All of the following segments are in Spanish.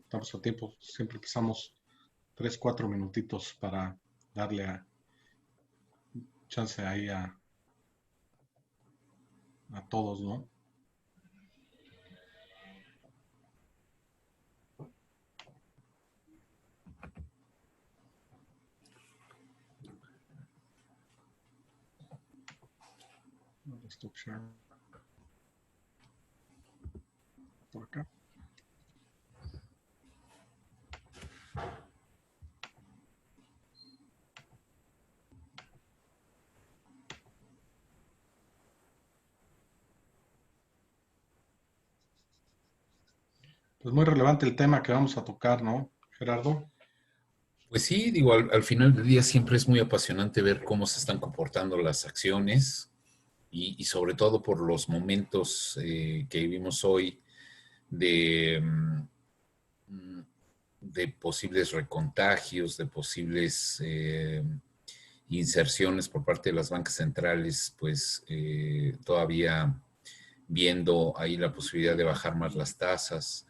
estamos a tiempo. Siempre empezamos 3, 4 minutitos para darle chance ahí a todos, ¿no? Stop share. Por acá. Pues muy relevante el tema que vamos a tocar, ¿no, Gerardo? Pues sí, digo, al final del día siempre es muy apasionante ver cómo se están comportando las acciones y sobre todo por los momentos que vivimos hoy de, de posibles recontagios, de posibles inserciones por parte de las bancas centrales, pues todavía viendo ahí la posibilidad de bajar más las tasas,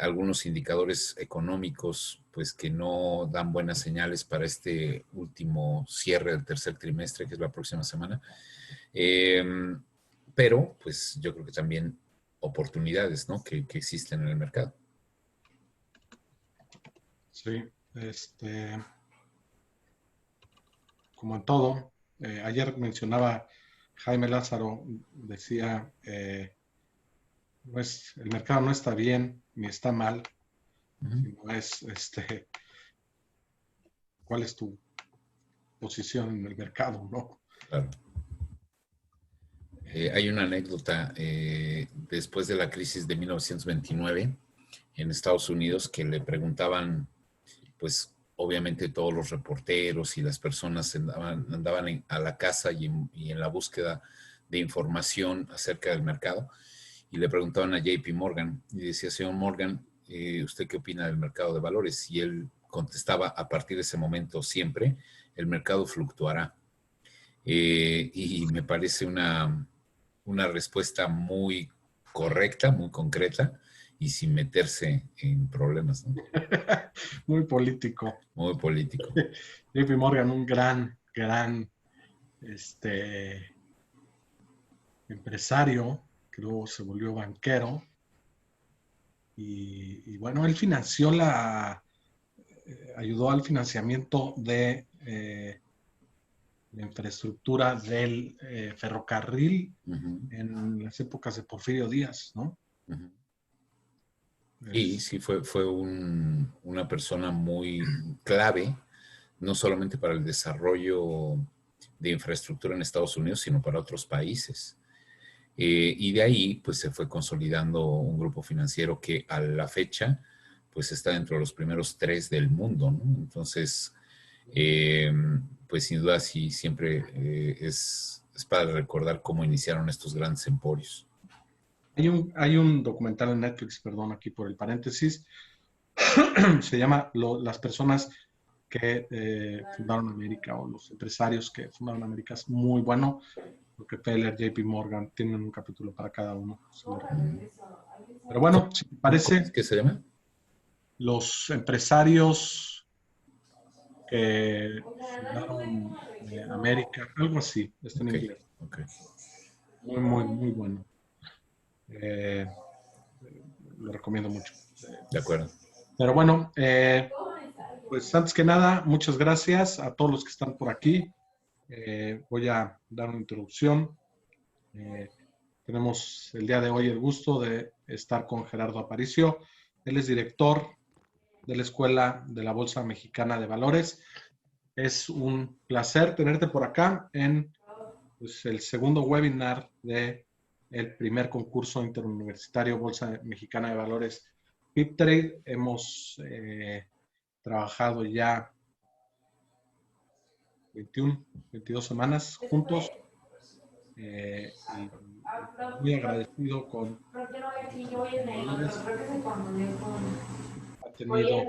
algunos indicadores económicos pues que no dan buenas señales para este último cierre del tercer trimestre, que es la próxima semana. Eh, pero pues yo creo que también oportunidades, ¿no? Que existen en el mercado. Sí, como en todo, ayer mencionaba Jaime Lázaro, decía, el mercado no está bien ni está mal, sino es, cuál es tu posición en el mercado, ¿no? Claro. Hay una anécdota después de la crisis de 1929 en Estados Unidos que le preguntaban, pues obviamente todos los reporteros y las personas andaban a la casa y en la búsqueda de información acerca del mercado y le preguntaban a JP Morgan y decía, señor Morgan, ¿usted qué opina del mercado de valores? Y él contestaba, a partir de ese momento siempre, el mercado fluctuará. Y me parece una respuesta muy correcta, muy concreta y sin meterse en problemas, ¿no? Muy político. Muy político. JP Morgan, un gran empresario, que luego se volvió banquero. Y bueno, él ayudó al financiamiento de la infraestructura del ferrocarril en las épocas de Porfirio Díaz, ¿no? Y sí, fue una persona muy clave, no solamente para el desarrollo de infraestructura en Estados Unidos, sino para otros países. Y de ahí, pues se fue consolidando un grupo financiero que a la fecha, pues está dentro de los primeros 3 del mundo, ¿no? Entonces, pues sin duda sí, siempre es para recordar cómo iniciaron estos grandes emporios. Hay un documental en Netflix, perdón, aquí por el paréntesis, se llama Las personas que fundaron América o los empresarios que fundaron América. Es muy bueno. Rockefeller, JP Morgan, tienen un capítulo para cada uno. Pero bueno, si te ¿Cómo es parece, que se llama? los empresarios que fundaron América, algo así, está en Ok, inglés. ok. Muy, muy, muy bueno. Eh, lo recomiendo mucho. De acuerdo. Pero bueno, pues antes que nada, muchas gracias a todos los que están por aquí. Voy a dar una introducción. Eh, tenemos el día de hoy el gusto de estar con Gerardo Aparicio. Él es director de la Escuela de la Bolsa Mexicana de Valores. Es un placer tenerte por acá en pues, el segundo webinar de el primer concurso interuniversitario Bolsa Mexicana de Valores PIPTrade. Hemos trabajado ya 21, 22 semanas juntos y muy agradecido con Valores. Ha tenido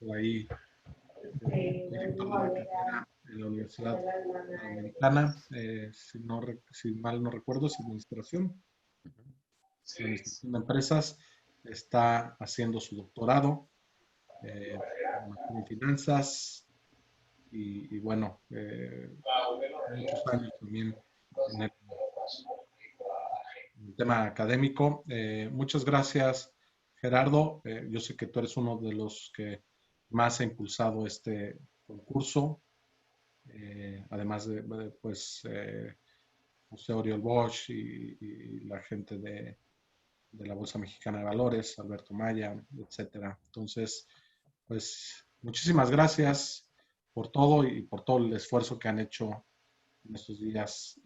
por ahí director de la carrera en la Universidad Panamericana, si mal no recuerdo, es administración de empresas. está haciendo su doctorado en finanzas y bueno, muchos años también en el tema académico. Muchas gracias, Gerardo. Yo sé que tú eres uno de los que más ha impulsado este concurso, además de pues, José Oriol Bosch y la gente de la Bolsa Mexicana de Valores, Alberto Maya, etcétera. Entonces, pues muchísimas gracias por todo y por todo el esfuerzo que han hecho en estos días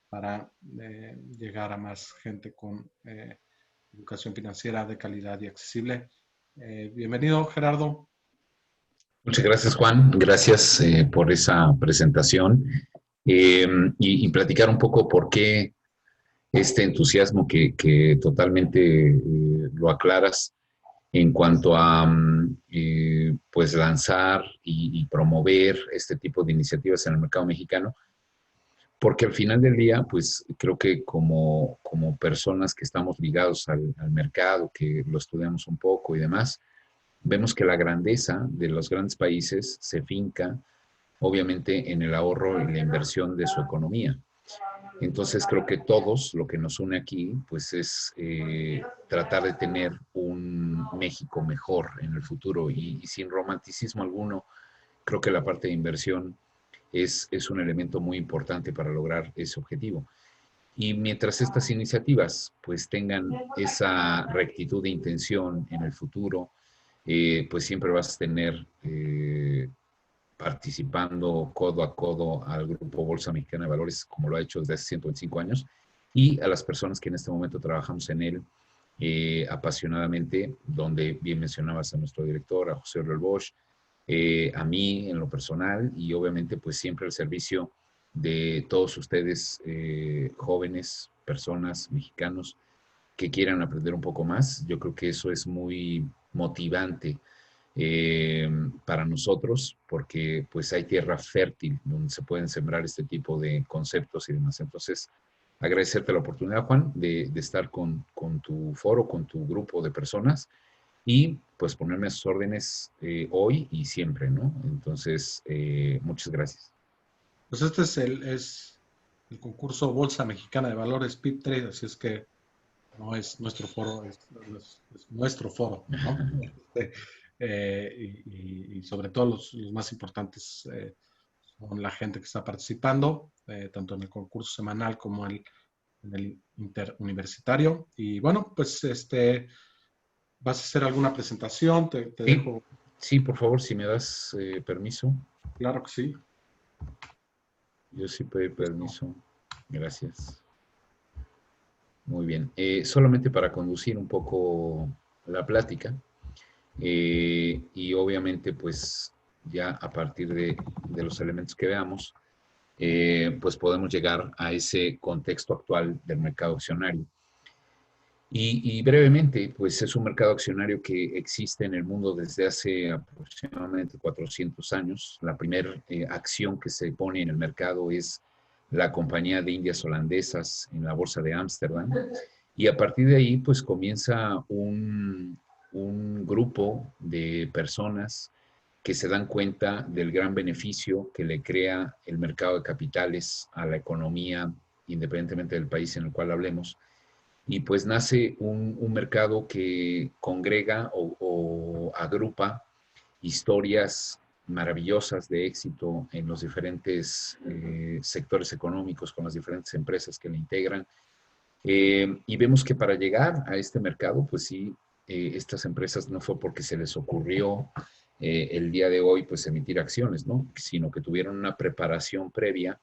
para llegar a más gente con educación financiera de calidad y accesible. Bienvenido, Gerardo. Muchas gracias, Juan. Gracias por esa presentación y platicar un poco por qué este entusiasmo que totalmente lo aclaras en cuanto a pues lanzar y promover este tipo de iniciativas en el mercado mexicano, porque al final del día, pues creo que como personas que estamos ligados al mercado, que lo estudiamos un poco y demás, vemos que la grandeza de los grandes países se finca obviamente en el ahorro y la inversión de su economía. Entonces creo que todos lo que nos une aquí pues es tratar de tener un México mejor en el futuro y sin romanticismo alguno, creo que la parte de inversión es un elemento muy importante para lograr ese objetivo. Y mientras estas iniciativas pues tengan esa rectitud de intención en el futuro, pues siempre vas a tener participando codo a codo al Grupo Bolsa Mexicana de Valores, como lo ha hecho desde hace 125 años, y a las personas que en este momento trabajamos en él apasionadamente, donde bien mencionabas a nuestro director, a José Oriol Bosch, a mí en lo personal, y obviamente pues siempre al servicio de todos ustedes, jóvenes, personas, mexicanos, que quieran aprender un poco más. Yo creo que eso es muy motivante para nosotros, porque pues hay tierra fértil donde se pueden sembrar este tipo de conceptos y demás. Entonces, agradecerte la oportunidad, Juan, de estar con tu foro, con tu grupo de personas y pues ponerme a sus órdenes hoy y siempre, ¿no? Entonces, muchas gracias. Pues este es el concurso Bolsa Mexicana de Valores PIP Trade, así es que no es nuestro foro, es nuestro foro, ¿no? Y sobre todo los más importantes son la gente que está participando, tanto en el concurso semanal como en el interuniversitario. Y bueno, pues ¿vas a hacer alguna presentación? Te Sí, dejo. sí, por favor, si me das permiso. Claro que sí. Yo sí pedí permiso. Gracias. Muy bien. Solamente para conducir un poco la plática y obviamente pues ya a partir de los elementos que veamos, pues podemos llegar a ese contexto actual del mercado accionario. Y brevemente, pues es un mercado accionario que existe en el mundo desde hace aproximadamente 400 años. La primera acción que se pone en el mercado es la Compañía de Indias Holandesas en la Bolsa de Ámsterdam. Y a partir de ahí, pues comienza un grupo de personas que se dan cuenta del gran beneficio que le crea el mercado de capitales a la economía, independientemente del país en el cual hablemos, y pues nace un mercado que congrega o agrupa historias maravillosas de éxito en los diferentes sectores económicos con las diferentes empresas que le integran. Y vemos que para llegar a este mercado, pues sí, estas empresas no fue porque se les ocurrió el día de hoy pues emitir acciones, ¿no? Sino que tuvieron una preparación previa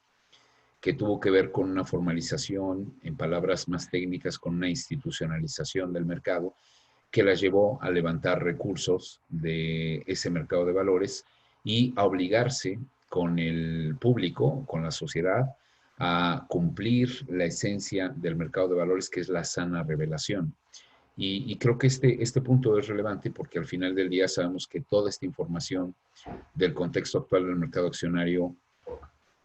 que tuvo que ver con una formalización, en palabras más técnicas, con una institucionalización del mercado, que las llevó a levantar recursos de ese mercado de valores y a obligarse con el público, con la sociedad, a cumplir la esencia del mercado de valores, que es la sana revelación. Y creo que este punto es relevante porque al final del día sabemos que toda esta información del contexto actual del mercado accionario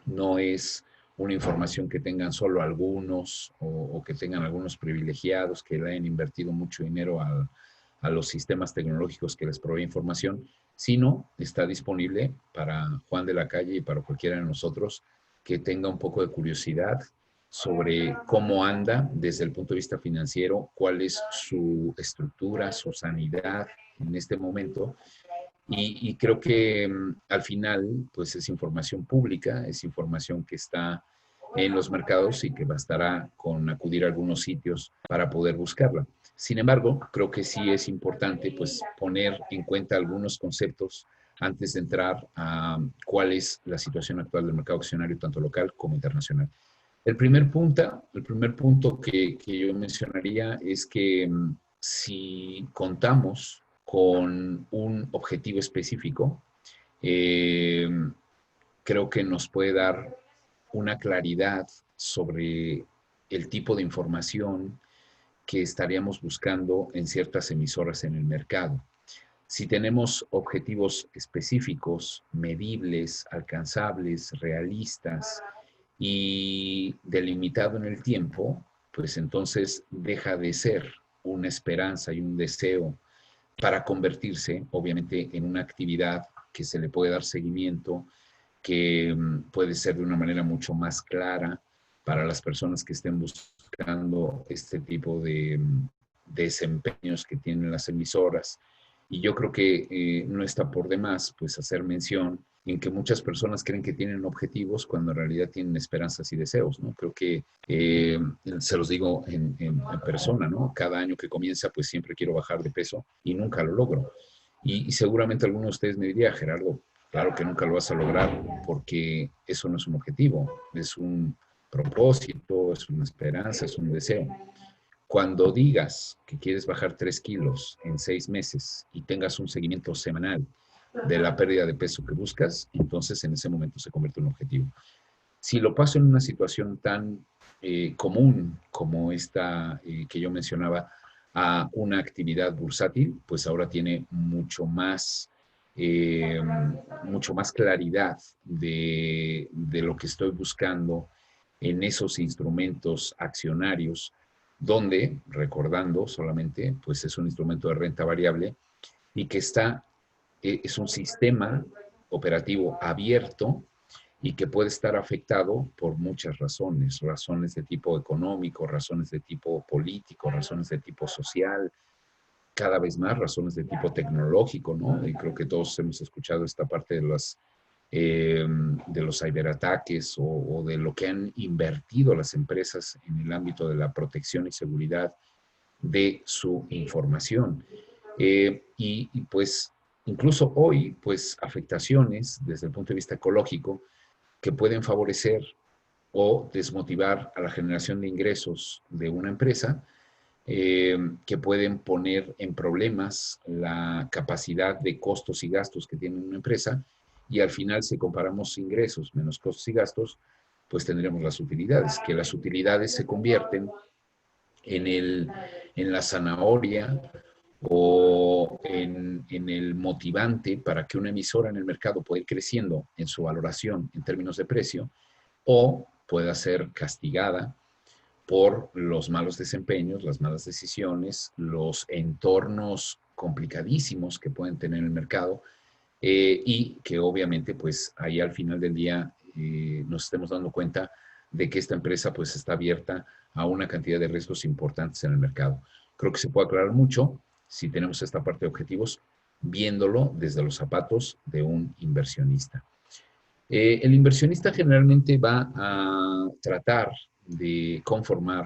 no es una información que tengan solo algunos o que tengan algunos privilegiados que le hayan invertido mucho dinero a los sistemas tecnológicos que les provee información, sino está disponible para Juan de la Calle y para cualquiera de nosotros que tenga un poco de curiosidad sobre cómo anda desde el punto de vista financiero, cuál es su estructura, su sanidad en este momento. Y creo que al final, pues es información pública, es información que está en los mercados y que bastará con acudir a algunos sitios para poder buscarla. Sin embargo, creo que sí es importante pues poner en cuenta algunos conceptos antes de entrar a cuál es la situación actual del mercado accionario, tanto local como internacional. El primer punto que yo mencionaría es que si contamos con un objetivo específico, eh, creo que nos puede dar una claridad sobre el tipo de información que estaríamos buscando en ciertas emisoras en el mercado. Si tenemos objetivos específicos, medibles, alcanzables, realistas y delimitado en el tiempo, pues entonces deja de ser una esperanza y un deseo para convertirse, obviamente, en una actividad que se le puede dar seguimiento, que puede ser de una manera mucho más clara para las personas que estén buscando este tipo de desempeños que tienen las emisoras. Y yo creo que no está por demás pues hacer mención en que muchas personas creen que tienen objetivos cuando en realidad tienen esperanzas y deseos, ¿no? Creo que se los digo en persona, ¿no? Cada año que comienza pues siempre quiero bajar de peso y nunca lo logro. Y seguramente alguno de ustedes me diría, Gerardo, claro que nunca lo vas a lograr porque eso no es un objetivo, es un propósito, es una esperanza, es un deseo. Cuando digas que quieres bajar 3 kilos en 6 meses y tengas un seguimiento semanal de la pérdida de peso que buscas, entonces en ese momento se convierte en un objetivo. Si lo paso en una situación tan común como esta que yo mencionaba, a una actividad bursátil, pues ahora tiene eh, mucho más claridad de lo que estoy buscando en esos instrumentos accionarios, donde, recordando solamente, pues es un instrumento de renta variable y que es un sistema operativo abierto y que puede estar afectado por muchas razones, razones de tipo económico, razones de tipo político, razones de tipo social, cada vez más razones de tipo tecnológico, ¿no? Y creo que todos hemos escuchado esta parte de los ciberataques o de lo que han invertido las empresas en el ámbito de la protección y seguridad de su información. Y pues incluso hoy, pues afectaciones desde el punto de vista ecológico que pueden favorecer o desmotivar a la generación de ingresos de una empresa, que pueden poner en problemas la capacidad de costos y gastos que tiene una empresa, y al final, si comparamos ingresos menos costos y gastos, pues tendremos las utilidades, que las utilidades se convierten en la zanahoria o en el motivante para que una emisora en el mercado pueda ir creciendo en su valoración en términos de precio, o pueda ser castigada por los malos desempeños, las malas decisiones, los entornos complicadísimos que pueden tener el mercado, y que obviamente pues ahí al final del día nos estemos dando cuenta de que esta empresa pues está abierta a una cantidad de riesgos importantes en el mercado. Creo que se puede aclarar mucho si tenemos esta parte de objetivos viéndolo desde los zapatos de un inversionista. El inversionista generalmente va a tratar de conformar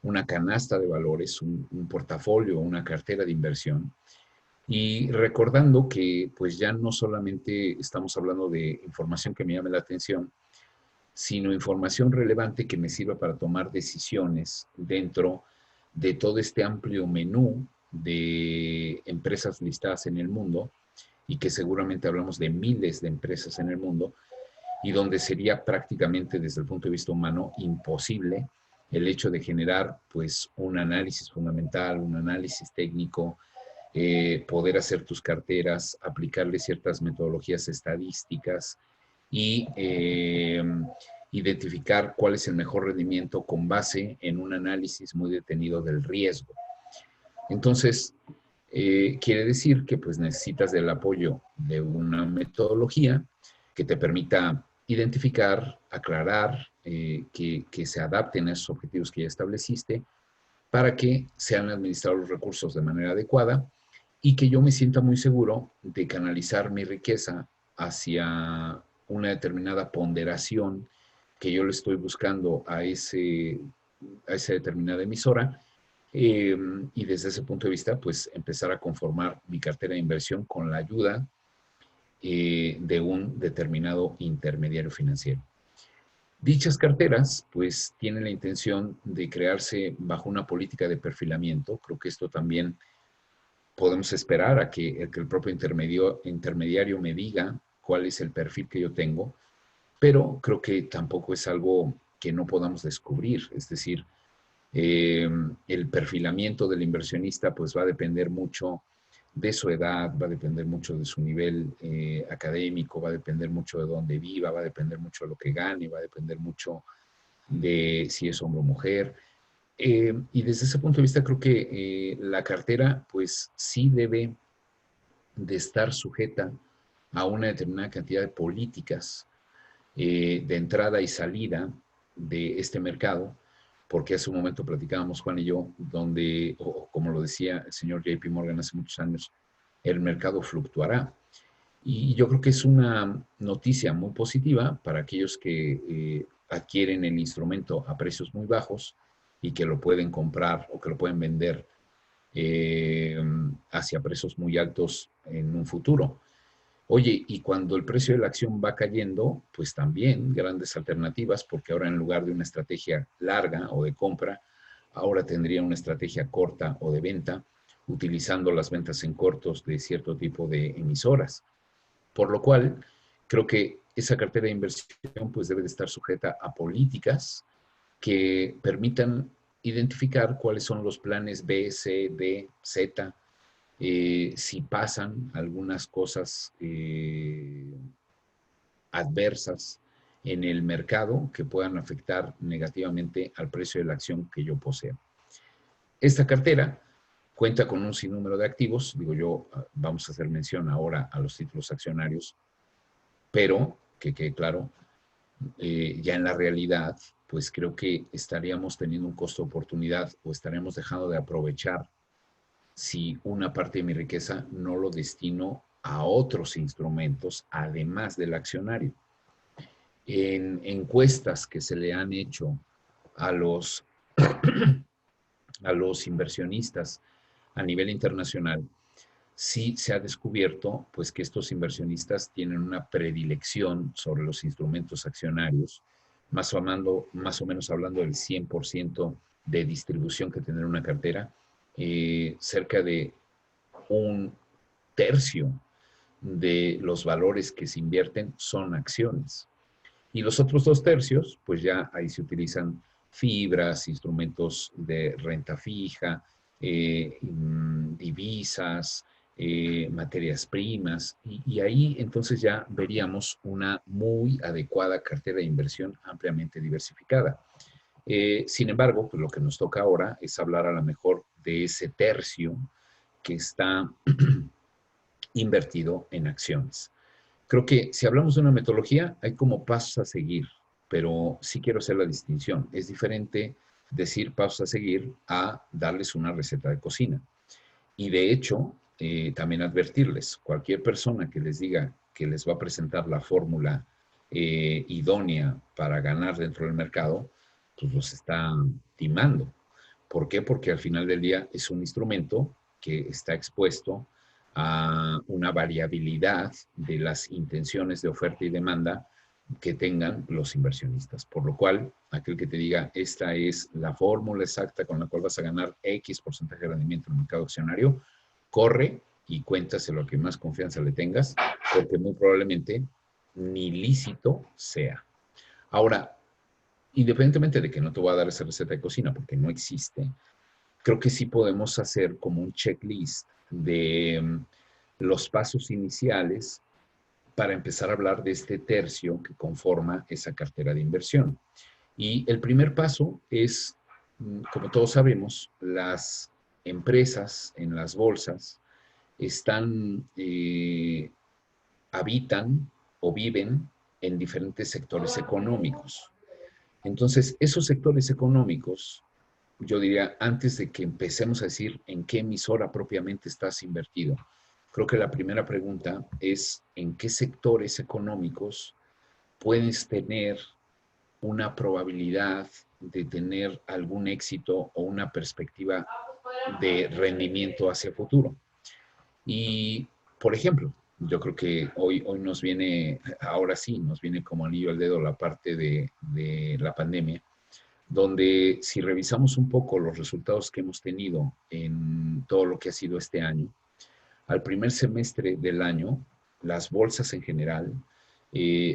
una canasta de valores, un portafolio, una cartera de inversión, y recordando que pues ya no solamente estamos hablando de información que me llame la atención, sino información relevante que me sirva para tomar decisiones dentro de todo este amplio menú de empresas listadas en el mundo, y que seguramente hablamos de miles de empresas en el mundo, y donde sería prácticamente desde el punto de vista humano imposible el hecho de generar pues un análisis fundamental, un análisis técnico, poder hacer tus carteras, aplicarle ciertas metodologías estadísticas y identificar cuál es el mejor rendimiento con base en un análisis muy detenido del riesgo. Entonces, quiere decir que pues necesitas del apoyo de una metodología que te permita identificar, aclarar, que se adapten a esos objetivos que ya estableciste para que sean administrados los recursos de manera adecuada y que yo me sienta muy seguro de canalizar mi riqueza hacia una determinada ponderación que yo le estoy buscando a esa determinada emisora. Y desde ese punto de vista, pues empezar a conformar mi cartera de inversión con la ayuda de un determinado intermediario financiero. Dichas carteras, pues, tienen la intención de crearse bajo una política de perfilamiento. Creo que esto también podemos esperar a que el propio intermediario me diga cuál es el perfil que yo tengo, pero creo que tampoco es algo que no podamos descubrir. Es decir, el perfilamiento del inversionista pues va a depender mucho de su edad, va a depender mucho de su nivel académico, va a depender mucho de dónde viva, va a depender mucho de lo que gane, va a depender mucho de si es hombre o mujer. Y desde ese punto de vista creo que la cartera pues sí debe de estar sujeta a una determinada cantidad de políticas de entrada y salida de este mercado, porque hace un momento platicábamos Juan y yo, donde, como lo decía el señor JP Morgan hace muchos años, el mercado fluctuará. Y yo creo que es una noticia muy positiva para aquellos que adquieren el instrumento a precios muy bajos y que lo pueden comprar o que lo pueden vender hacia precios muy altos en un futuro. Oye, y cuando el precio de la acción va cayendo, pues también grandes alternativas, porque ahora en lugar de una estrategia larga o de compra, ahora tendría una estrategia corta o de venta, utilizando las ventas en cortos de cierto tipo de emisoras. Por lo cual, creo que esa cartera de inversión pues debe de estar sujeta a políticas que permitan identificar cuáles son los planes B, C, D, Z, si pasan algunas cosas adversas en el mercado que puedan afectar negativamente al precio de la acción que yo posea. Esta cartera cuenta con un sinnúmero de activos, digo yo, vamos a hacer mención ahora a los títulos accionarios, pero que quede claro, ya en la realidad, pues creo que estaríamos teniendo un costo de oportunidad o estaríamos dejando de aprovechar si una parte de mi riqueza no lo destino a otros instrumentos, además del accionario. En encuestas que se le han hecho a los, a los inversionistas a nivel internacional, sí se ha descubierto pues, que estos inversionistas tienen una predilección sobre los instrumentos accionarios, más o menos hablando del 100% de distribución que tendrá una cartera, cerca de un tercio de los valores que se invierten son acciones. Y los otros dos tercios, pues ya ahí se utilizan fibras, instrumentos de renta fija, divisas, materias primas, y ahí entonces ya veríamos una muy adecuada cartera de inversión ampliamente diversificada. Sin embargo, pues lo que nos toca ahora es hablar a lo mejor de ese tercio que está invertido en acciones. Creo que si hablamos de una metodología, hay como pasos a seguir, pero sí quiero hacer la distinción. Es diferente decir pasos a seguir a darles una receta de cocina. Y de hecho, también advertirles, cualquier persona que les diga que les va a presentar la fórmula idónea para ganar dentro del mercado, pues los está timando. ¿Por qué? Porque al final del día es un instrumento que está expuesto a una variabilidad de las intenciones de oferta y demanda que tengan los inversionistas. Por lo cual, aquel que te diga, esta es la fórmula exacta con la cual vas a ganar X porcentaje de rendimiento en el mercado accionario, corre y cuéntaselo a que más confianza le tengas, porque muy probablemente ni lícito sea. Ahora, independientemente de que no te voy a dar esa receta de cocina porque no existe, creo que sí podemos hacer como un checklist de los pasos iniciales para empezar a hablar de este tercio que conforma esa cartera de inversión. Y el primer paso es, como todos sabemos, las empresas en las bolsas habitan o viven en diferentes sectores económicos. Entonces, esos sectores económicos, yo diría, antes de que empecemos a decir en qué emisora propiamente estás invertido, creo que la primera pregunta es en qué sectores económicos puedes tener una probabilidad de tener algún éxito o una perspectiva de rendimiento hacia futuro. Y, por ejemplo, yo creo que hoy nos viene, ahora sí, nos viene como anillo al dedo la parte de la pandemia, donde si revisamos un poco los resultados que hemos tenido en todo lo que ha sido este año, al primer semestre del año, las bolsas en general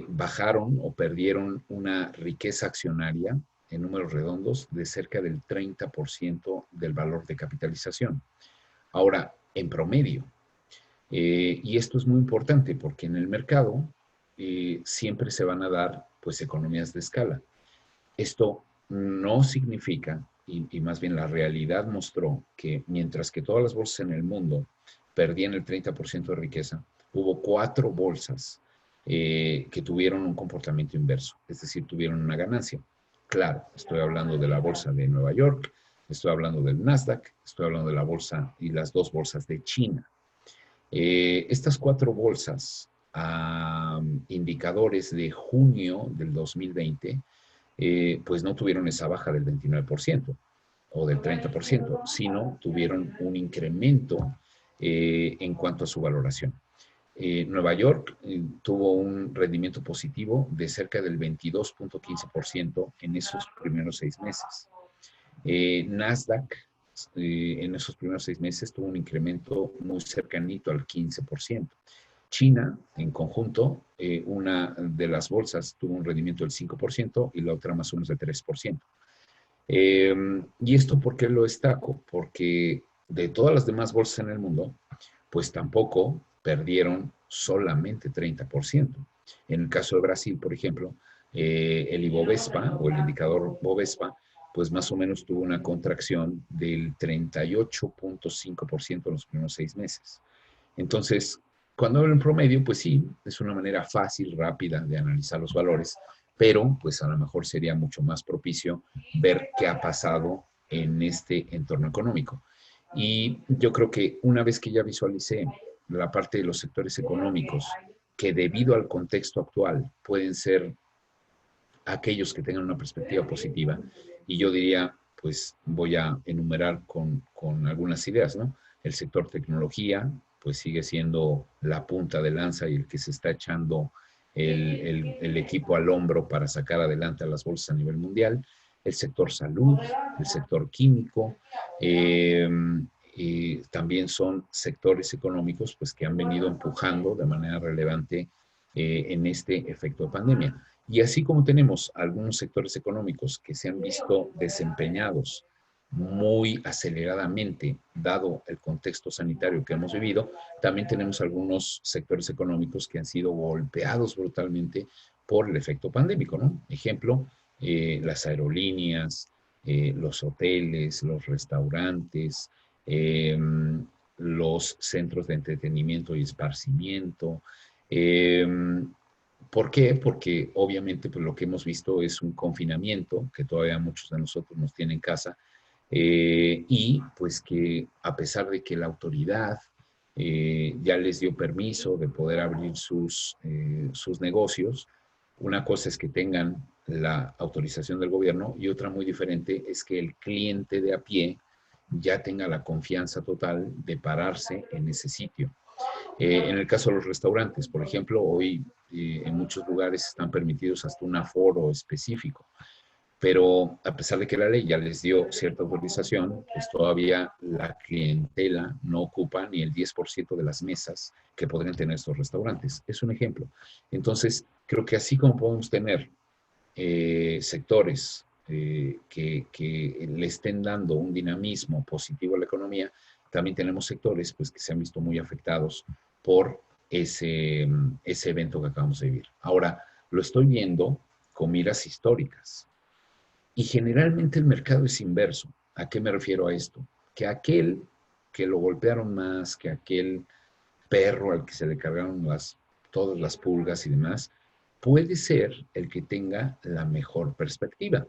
bajaron o perdieron una riqueza accionaria en números redondos de cerca del 30% del valor de capitalización. Ahora, en promedio. Y esto es muy importante porque en el mercado siempre se van a dar pues economías de escala. Esto no significa, y más bien la realidad mostró que mientras que todas las bolsas en el mundo perdían el 30% de riqueza, hubo 4 bolsas que tuvieron un comportamiento inverso, es decir, tuvieron una ganancia. Claro, estoy hablando de la bolsa de Nueva York, estoy hablando del Nasdaq, estoy hablando de la bolsa y las 2 bolsas de China. Estas 4 bolsas, indicadores de junio del 2020, pues no tuvieron esa baja del 29% o del 30%, sino tuvieron un incremento en cuanto a su valoración. Nueva York tuvo un rendimiento positivo de cerca del 22.15% en esos primeros 6 meses. Nasdaq en esos primeros 6 meses tuvo un incremento muy cercanito al 15%. China, en conjunto, una de las bolsas tuvo un rendimiento del 5% y la otra más o menos del 3%. ¿Y esto por qué lo destaco? Porque de todas las demás bolsas en el mundo, pues tampoco perdieron solamente 30%. En el caso de Brasil, por ejemplo, el Ibovespa o el indicador Bovespa, pues más o menos tuvo una contracción del 38.5% en los primeros 6 meses. Entonces, cuando hablo en promedio, pues sí, es una manera fácil, rápida de analizar los valores, pero pues a lo mejor sería mucho más propicio ver qué ha pasado en este entorno económico. Y yo creo que una vez que ya visualicé la parte de los sectores económicos, que debido al contexto actual pueden ser aquellos que tengan una perspectiva positiva, y yo diría, pues voy a enumerar con algunas ideas, ¿no? El sector tecnología, pues sigue siendo la punta de lanza y el que se está echando el equipo al hombro para sacar adelante a las bolsas a nivel mundial. El sector salud, el sector químico, también son sectores económicos pues, que han venido empujando de manera relevante en este efecto de pandemia. Y así como tenemos algunos sectores económicos que se han visto desempeñados muy aceleradamente, dado el contexto sanitario que hemos vivido, también tenemos algunos sectores económicos que han sido golpeados brutalmente por el efecto pandémico, ¿no? Ejemplo, las aerolíneas, los hoteles, los restaurantes, los centros de entretenimiento y esparcimiento. ¿Por qué? Porque obviamente pues, lo que hemos visto es un confinamiento que todavía muchos de nosotros nos tienen en casa y pues que a pesar de que la autoridad ya les dio permiso de poder abrir sus negocios, una cosa es que tengan la autorización del gobierno y otra muy diferente es que el cliente de a pie ya tenga la confianza total de pararse en ese sitio. En el caso de los restaurantes, por ejemplo, hoy en muchos lugares están permitidos hasta un aforo específico, pero a pesar de que la ley ya les dio cierta autorización, pues todavía la clientela no ocupa ni el 10% de las mesas que podrían tener estos restaurantes. Es un ejemplo. Entonces, creo que así como podemos tener sectores que le estén dando un dinamismo positivo a la economía, también tenemos sectores pues, que se han visto muy afectados por ese evento que acabamos de vivir. Ahora, lo estoy viendo con miras históricas. Y generalmente el mercado es inverso. ¿A qué me refiero a esto? Que aquel que lo golpearon más, que aquel perro al que se le cargaron todas las pulgas y demás, puede ser el que tenga la mejor perspectiva.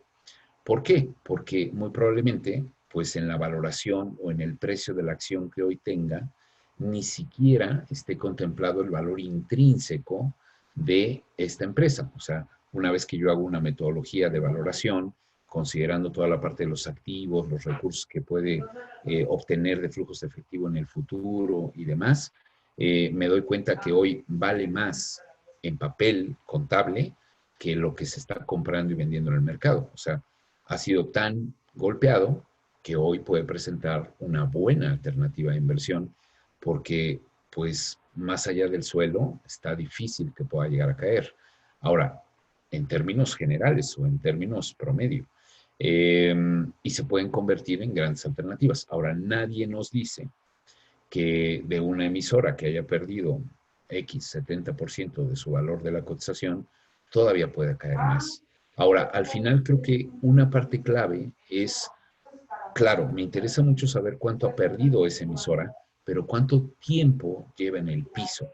¿Por qué? Porque muy probablemente, pues en la valoración o en el precio de la acción que hoy tenga, ni siquiera esté contemplado el valor intrínseco de esta empresa. O sea, una vez que yo hago una metodología de valoración, considerando toda la parte de los activos, los recursos que puede obtener de flujos de efectivo en el futuro y demás, me doy cuenta que hoy vale más en papel contable que lo que se está comprando y vendiendo en el mercado. O sea, ha sido tan golpeado que hoy puede presentar una buena alternativa de inversión porque, pues, más allá del suelo, está difícil que pueda llegar a caer. Ahora, en términos generales o en términos promedio, y se pueden convertir en grandes alternativas. Ahora, nadie nos dice que de una emisora que haya perdido X 70% de su valor de la cotización, todavía puede caer más. Ahora, al final creo que una parte clave es, claro, me interesa mucho saber cuánto ha perdido esa emisora, pero cuánto tiempo lleva en el piso.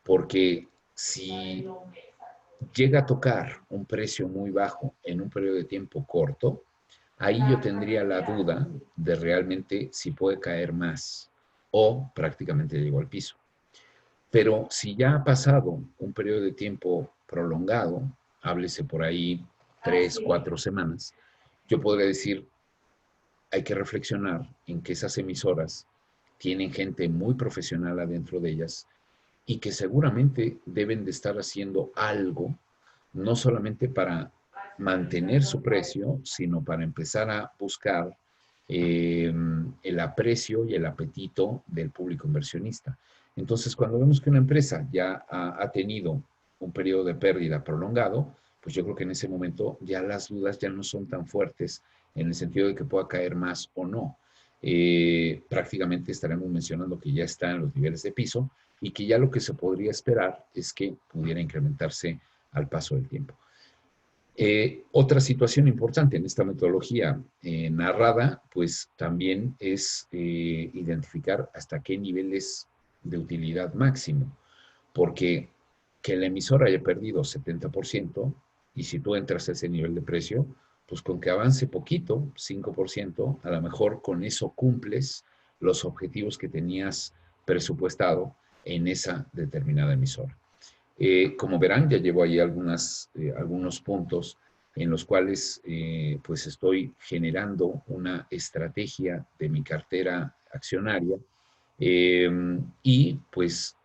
Porque si llega a tocar un precio muy bajo en un periodo de tiempo corto, ahí yo tendría la duda de realmente si puede caer más o prácticamente llegó al piso. Pero si ya ha pasado un periodo de tiempo prolongado, háblese por ahí 3, 4 semanas, yo podría decir, hay que reflexionar en que esas emisoras tienen gente muy profesional adentro de ellas y que seguramente deben de estar haciendo algo, no solamente para mantener su precio, sino para empezar a buscar el aprecio y el apetito del público inversionista. Entonces, cuando vemos que una empresa ya ha tenido un periodo de pérdida prolongado, pues yo creo que en ese momento ya las dudas ya no son tan fuertes en el sentido de que pueda caer más o no. Prácticamente estaremos mencionando que ya está en los niveles de piso y que ya lo que se podría esperar es que pudiera incrementarse al paso del tiempo. Otra situación importante en esta metodología narrada, pues también es identificar hasta qué niveles de utilidad máximo, porque que la emisora haya perdido 70% y si tú entras a ese nivel de precio, pues con que avance poquito, 5%, a lo mejor con eso cumples los objetivos que tenías presupuestado en esa determinada emisora. Como verán, ya llevo ahí algunos puntos en los cuales pues estoy generando una estrategia de mi cartera accionaria y pues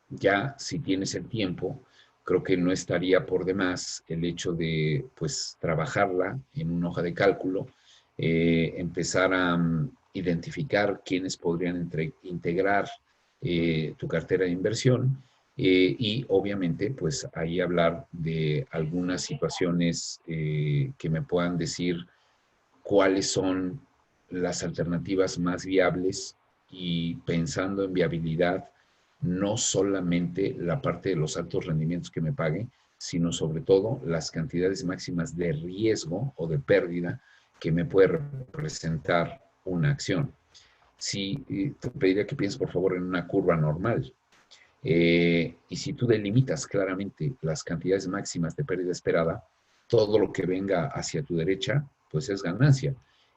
ya si tienes el tiempo, creo que no estaría por demás el hecho de pues trabajarla en una hoja de cálculo, empezar a identificar quiénes podrían integrar tu cartera de inversión y obviamente pues ahí hablar de algunas situaciones que me puedan decir cuáles son las alternativas más viables y pensando en viabilidad, no solamente la parte de los altos rendimientos que me pague, sino sobre todo las cantidades máximas de riesgo o de pérdida que me puede representar una acción. Si te pediría que pienses por favor en una curva normal. Y si tú delimitas claramente las cantidades máximas de pérdida esperada, todo lo que venga hacia tu derecha, pues es ganancia.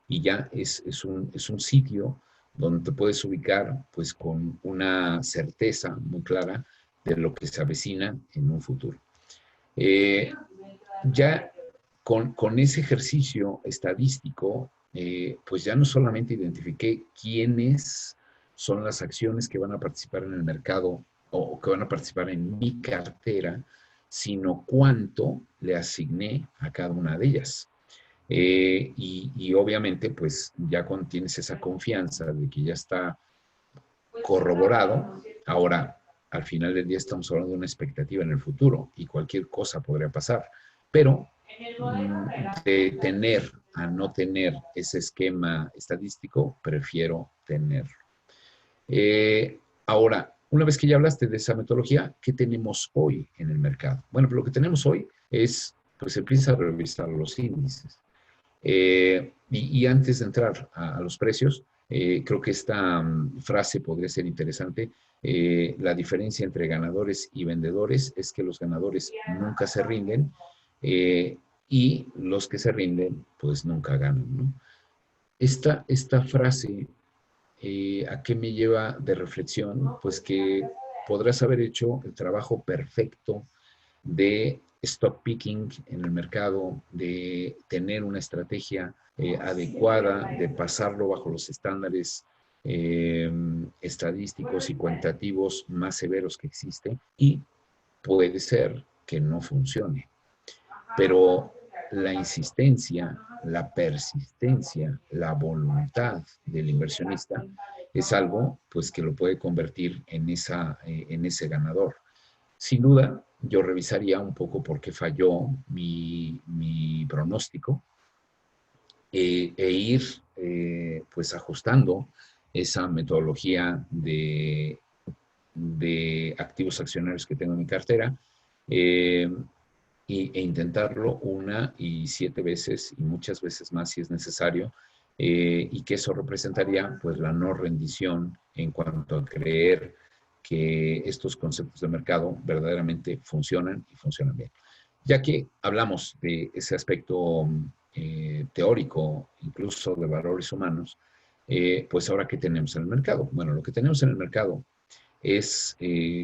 Y ya es un sitio donde te puedes ubicar pues con una certeza muy clara de lo que se avecina en un futuro. Ya con ese ejercicio estadístico, pues ya no solamente identifiqué quiénes son las acciones que van a participar en el mercado o que van a participar en mi cartera, sino cuánto le asigné a cada una de ellas. Y obviamente, pues ya cuando tienes esa confianza de que ya está corroborado, ahora al final del día estamos hablando de una expectativa en el futuro y cualquier cosa podría pasar, pero de tener a no tener ese esquema estadístico, prefiero tenerlo. Ahora, una vez que ya hablaste de esa metodología, ¿qué tenemos hoy en el mercado? Bueno, pues lo que tenemos hoy es, pues empieza a revisar los índices. Y antes de entrar a los precios, creo que esta frase podría ser interesante. La diferencia entre ganadores y vendedores es que los ganadores nunca se rinden y los que se rinden, pues nunca ganan, ¿no? Esta frase, ¿a qué me lleva de reflexión? Pues que podrás haber hecho el trabajo perfecto de stock picking en el mercado, de tener una estrategia adecuada, de pasarlo bajo los estándares estadísticos y cuantitativos más severos que existen, y puede ser que no funcione. Pero la insistencia, la persistencia, la voluntad del inversionista es algo pues que lo puede convertir en ese ganador. Sin duda, yo revisaría un poco por qué falló mi pronóstico ir pues ajustando esa metodología de activos accionarios que tengo en mi cartera e intentarlo 1 y 7 veces y muchas veces más si es necesario, y que eso representaría pues la no rendición en cuanto a creer que estos conceptos de mercado verdaderamente funcionan y funcionan bien. Ya que hablamos de ese aspecto teórico, incluso de valores humanos, pues ahora, ¿qué tenemos en el mercado? Bueno, lo que tenemos en el mercado es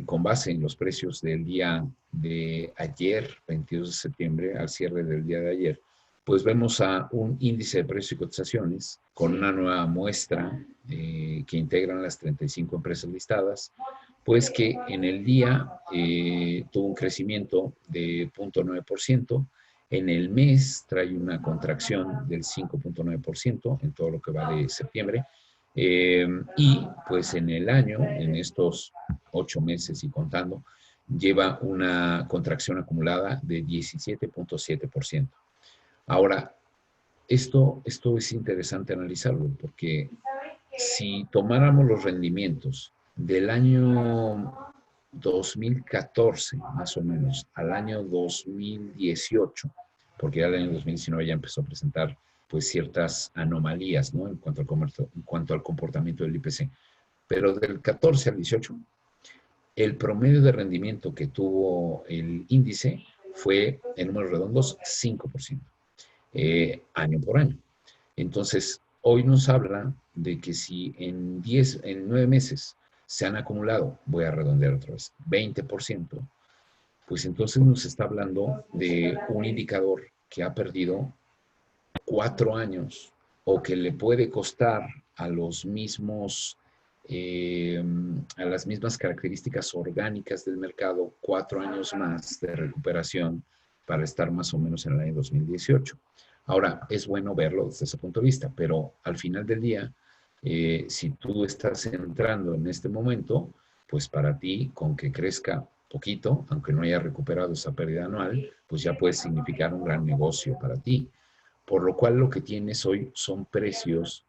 con base en los precios del día de ayer, 22 de septiembre, al cierre del día de ayer, pues vemos a un índice de precios y cotizaciones con una nueva muestra que integran las 35 empresas listadas, pues que en el día tuvo un crecimiento de 0.9%, en el mes trae una contracción del 5.9% en todo lo que va de septiembre, y pues en el año, en estos 8 meses y contando, lleva una contracción acumulada de 17.7%. Ahora, esto es interesante analizarlo porque si tomáramos los rendimientos del año 2014, más o menos, al año 2018, porque ya el año 2019 ya empezó a presentar pues ciertas anomalías, ¿no? En cuanto al comportamiento del IPC. Pero del 14 al 18, el promedio de rendimiento que tuvo el índice fue, en números redondos, 5%, año por año. Entonces, hoy nos habla de que si en 9 meses se han acumulado, voy a redondear otra vez, 20%, pues entonces nos está hablando de un indicador que ha perdido 4 años o que le puede costar a los mismos, a las mismas características orgánicas del mercado 4 años más de recuperación para estar más o menos en el año 2018. Ahora, es bueno verlo desde ese punto de vista, pero al final del día, si tú estás entrando en este momento, pues para ti, con que crezca poquito, aunque no haya recuperado esa pérdida anual, pues ya puede significar un gran negocio para ti. Por lo cual lo que tienes hoy son precios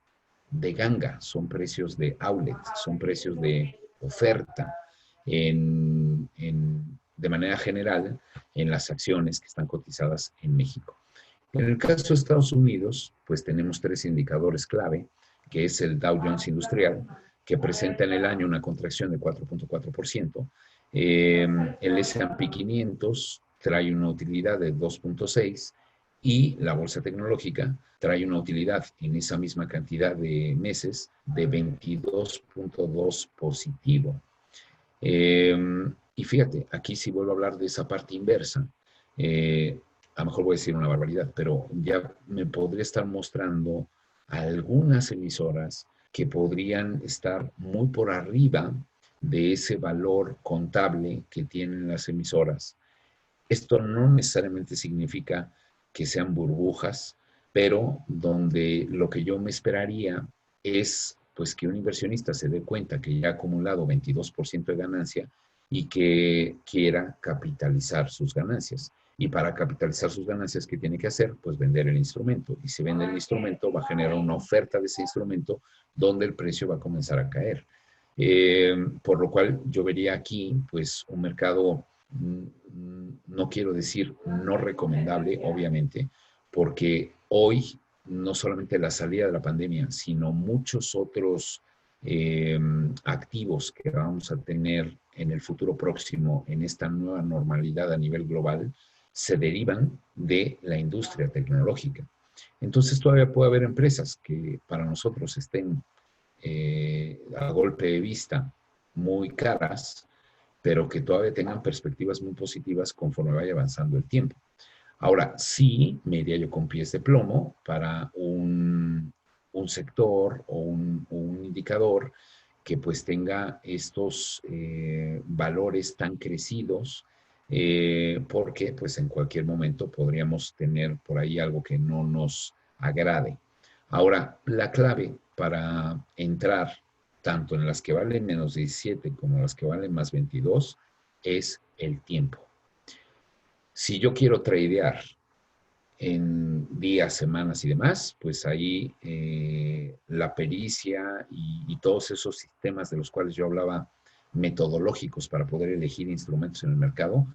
de ganga, son precios de outlet, son precios de oferta de manera general en las acciones que están cotizadas en México. En el caso de Estados Unidos, pues tenemos 3 indicadores clave, que es el Dow Jones Industrial, que presenta en el año una contracción de 4.4%. El S&P 500 trae una utilidad de 2.6%, y la bolsa tecnológica trae una utilidad en esa misma cantidad de meses de 22.2 positivo. Y fíjate, aquí sí vuelvo a hablar de esa parte inversa. A lo mejor voy a decir una barbaridad, pero ya me podría estar mostrando algunas emisoras que podrían estar muy por arriba de ese valor contable que tienen las emisoras. Esto no necesariamente significa que sean burbujas, pero donde lo que yo me esperaría es pues que un inversionista se dé cuenta que ya ha acumulado 22% de ganancia y que quiera capitalizar sus ganancias. Y para capitalizar sus ganancias, ¿qué tiene que hacer? Pues vender el instrumento. Y si vende el instrumento, va a generar una oferta de ese instrumento donde el precio va a comenzar a caer. Por lo cual yo vería aquí pues un mercado, no quiero decir no recomendable, obviamente, porque hoy no solamente la salida de la pandemia, sino muchos otros activos que vamos a tener en el futuro próximo en esta nueva normalidad a nivel global se derivan de la industria tecnológica. Entonces todavía puede haber empresas que para nosotros estén a golpe de vista muy caras, pero que todavía tengan perspectivas muy positivas conforme vaya avanzando el tiempo. Ahora, sí, me iría yo con pies de plomo para un sector o un indicador que pues tenga estos valores tan crecidos, porque pues en cualquier momento podríamos tener por ahí algo que no nos agrade. Ahora, la clave para entrar tanto en las que valen menos 17 como en las que valen más 22 es el tiempo. Si yo quiero tradear en días, semanas y demás, pues ahí la pericia y todos esos sistemas de los cuales yo hablaba, metodológicos para poder elegir instrumentos en el mercado,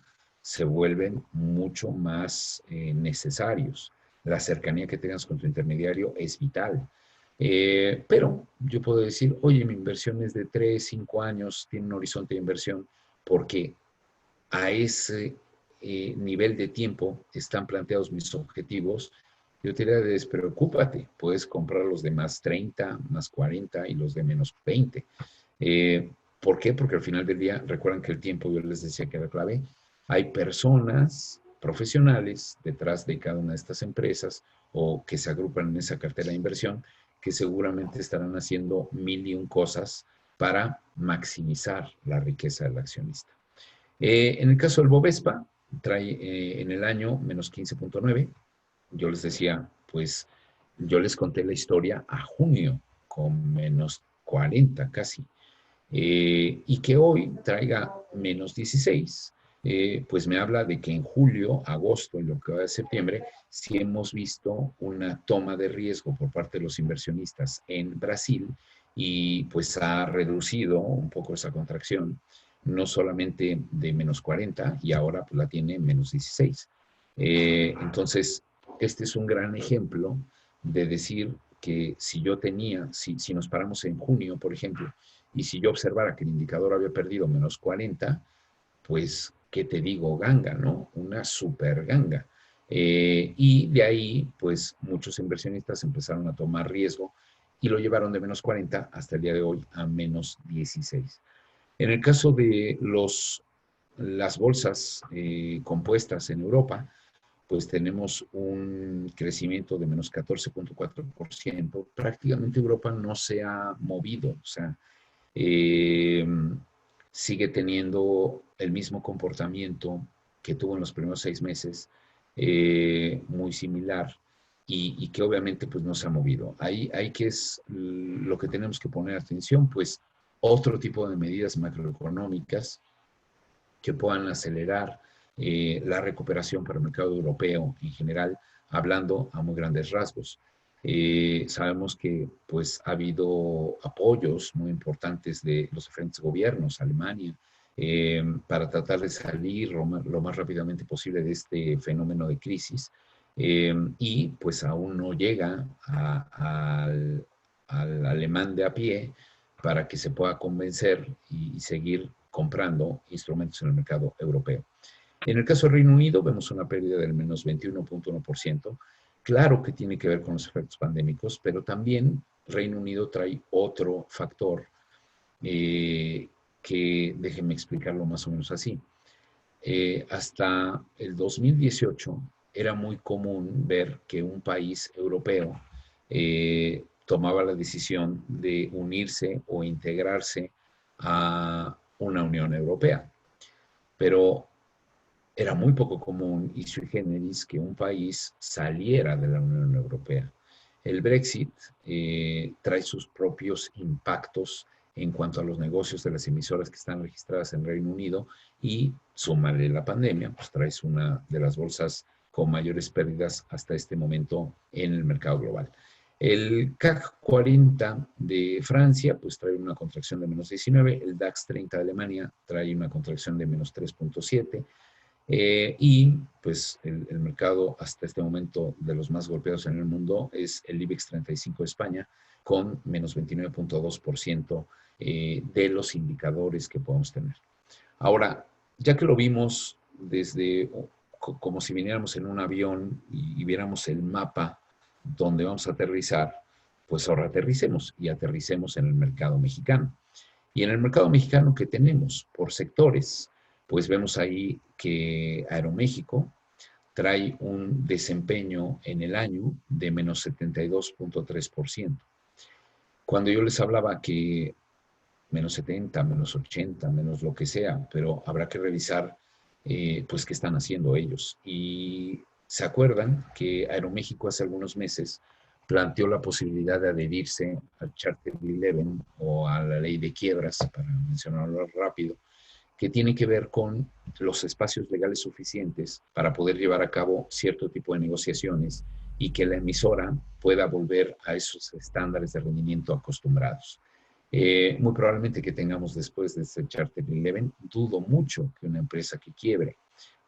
se vuelven mucho más necesarios. La cercanía que tengas con tu intermediario es vital. Pero yo puedo decir, oye, mi inversión es de 3, 5 años, tiene un horizonte de inversión, porque a ese nivel de tiempo están planteados mis objetivos, yo te diría, despreocúpate, puedes comprar los de más 30, más 40 y los de menos 20. ¿Por qué? Porque al final del día, recuerdan que el tiempo, yo les decía que era clave, hay personas profesionales detrás de cada una de estas empresas o que se agrupan en esa cartera de inversión que seguramente estarán haciendo mil y un cosas para maximizar la riqueza del accionista. En el caso del Bovespa, trae en el año menos 15.9. Yo les decía, pues yo les conté la historia a junio con menos 40 casi. Y que hoy traiga menos 16, pues me habla de que en julio, agosto y lo que va de septiembre, sí hemos visto una toma de riesgo por parte de los inversionistas en Brasil y pues ha reducido un poco esa contracción, no solamente de menos 40 y ahora pues la tiene en menos 16. Entonces, este es un gran ejemplo de decir que si yo tenía, si nos paramos en junio, por ejemplo, y si yo observara que el indicador había perdido menos 40, pues, ¿qué te digo? Ganga, ¿no? Una super ganga. Y de ahí, pues, muchos inversionistas empezaron a tomar riesgo y lo llevaron de menos 40 hasta el día de hoy a menos 16. En el caso de las bolsas compuestas en Europa, pues tenemos un crecimiento de menos 14.4%. Prácticamente Europa no se ha movido, o sea, eh, sigue teniendo el mismo comportamiento que tuvo en los primeros 6 meses, muy similar, y que obviamente pues no se ha movido. Ahí que es lo que tenemos que poner atención, pues otro tipo de medidas macroeconómicas que puedan acelerar la recuperación para el mercado europeo en general, hablando a muy grandes rasgos. Sabemos que pues ha habido apoyos muy importantes de los diferentes gobiernos, Alemania, para tratar de salir lo más rápidamente posible de este fenómeno de crisis. Y pues aún no llega al alemán de a pie para que se pueda convencer y seguir comprando instrumentos en el mercado europeo. En el caso del Reino Unido vemos una pérdida del menos 21.1%. Claro que tiene que ver con los efectos pandémicos, pero también Reino Unido trae otro factor que déjenme explicarlo más o menos así. Hasta el 2018 era muy común ver que un país europeo tomaba la decisión de unirse o integrarse a una Unión Europea. Pero era muy poco común y sui generis que un país saliera de la Unión Europea. El Brexit trae sus propios impactos en cuanto a los negocios de las emisoras que están registradas en Reino Unido y súmale la pandemia, pues traes una de las bolsas con mayores pérdidas hasta este momento en el mercado global. El CAC 40 de Francia, pues trae una contracción de menos 19, el DAX 30 de Alemania trae una contracción de menos 3.7, y pues el mercado hasta este momento de los más golpeados en el mundo es el IBEX 35 de España, con menos 29.2% de los indicadores que podemos tener. Ahora, ya que lo vimos desde como si viniéramos en un avión y viéramos el mapa donde vamos a aterrizar, pues ahora aterricemos y aterricemos en el mercado mexicano. Y en el mercado mexicano que tenemos por sectores, pues vemos ahí que Aeroméxico trae un desempeño en el año de menos 72.3%. Cuando yo les hablaba que menos 70, menos 80, menos lo que sea, pero habrá que revisar pues qué están haciendo ellos. Y se acuerdan que Aeroméxico hace algunos meses planteó la posibilidad de adherirse al Charter 11 o a la ley de quiebras, para mencionarlo rápido, que tiene que ver con los espacios legales suficientes para poder llevar a cabo cierto tipo de negociaciones y que la emisora pueda volver a esos estándares de rendimiento acostumbrados. Muy probablemente que tengamos después de este Charter 11, dudo mucho que una empresa que quiebre,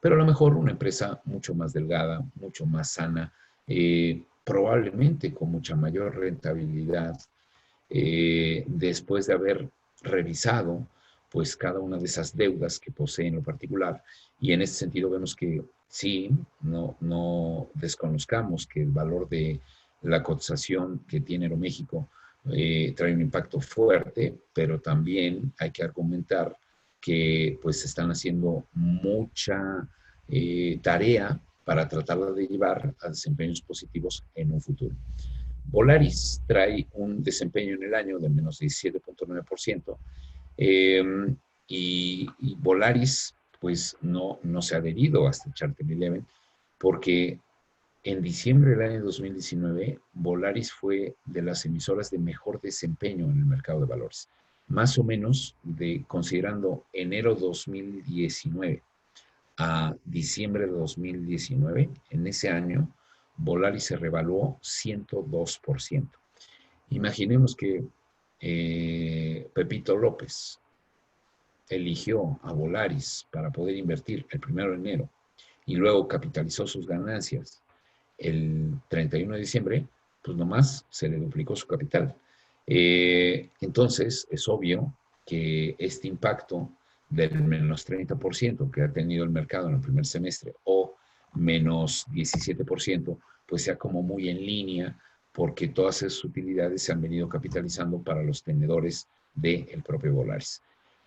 pero a lo mejor una empresa mucho más delgada, mucho más sana, probablemente con mucha mayor rentabilidad, después de haber revisado pues cada una de esas deudas que posee en lo particular. Y en ese sentido vemos que sí, no desconozcamos que el valor de la cotización que tiene Aeroméxico trae un impacto fuerte, pero también hay que argumentar que pues están haciendo mucha tarea para tratar de llevar a desempeños positivos en un futuro. Volaris trae un desempeño en el año de menos 17.9%, eh, y Volaris pues no se ha adherido a este Charter 11 porque en diciembre del año 2019 Volaris fue de las emisoras de mejor desempeño en el mercado de valores. Más o menos, considerando enero 2019 a diciembre de 2019, en ese año, Volaris se revaluó 102%. Imaginemos que Pepito López eligió a Volaris para poder invertir el 1 de enero y luego capitalizó sus ganancias el 31 de diciembre, pues nomás se le duplicó su capital. Entonces, es obvio que este impacto del menos 30% que ha tenido el mercado en el primer semestre o menos 17%, pues sea como muy en línea porque todas esas utilidades se han venido capitalizando para los tenedores del propio Volaris.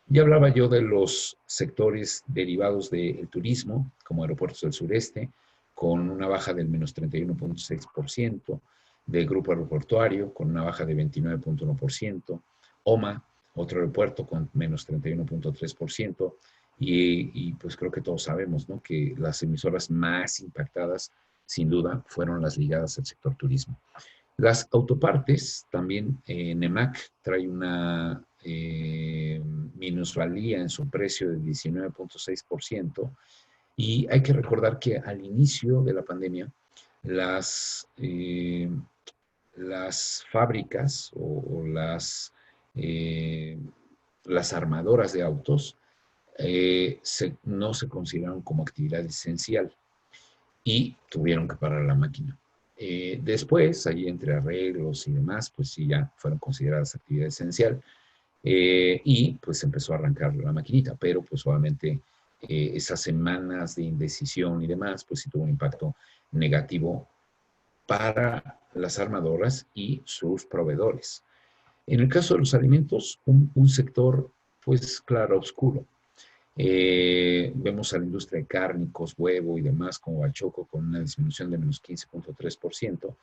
Ya hablaba yo de los sectores derivados del turismo, como Aeropuertos del Sureste, con una baja del menos 31.6%, del grupo aeroportuario con una baja de 29.1%, OMA, otro aeropuerto con menos 31.3%, y pues creo que todos sabemos, ¿no?, que las emisoras más impactadas, sin duda, fueron las ligadas al sector turismo. Las autopartes, también NEMAC trae una minusvalía en su precio del 19.6%, y hay que recordar que al inicio de la pandemia, las fábricas o las armadoras de autos no se consideraron como actividad esencial y tuvieron que parar la máquina. Después, ahí entre arreglos y demás, pues sí, ya fueron consideradas actividad esencial, y pues empezó a arrancar la maquinita, pero pues obviamente esas semanas de indecisión y demás, pues sí tuvo un impacto negativo para las armadoras y sus proveedores. En el caso de los alimentos, un sector, pues claro, oscuro. Vemos a la industria de cárnicos, huevo y demás, como Bachoco, con una disminución de menos 15.3%,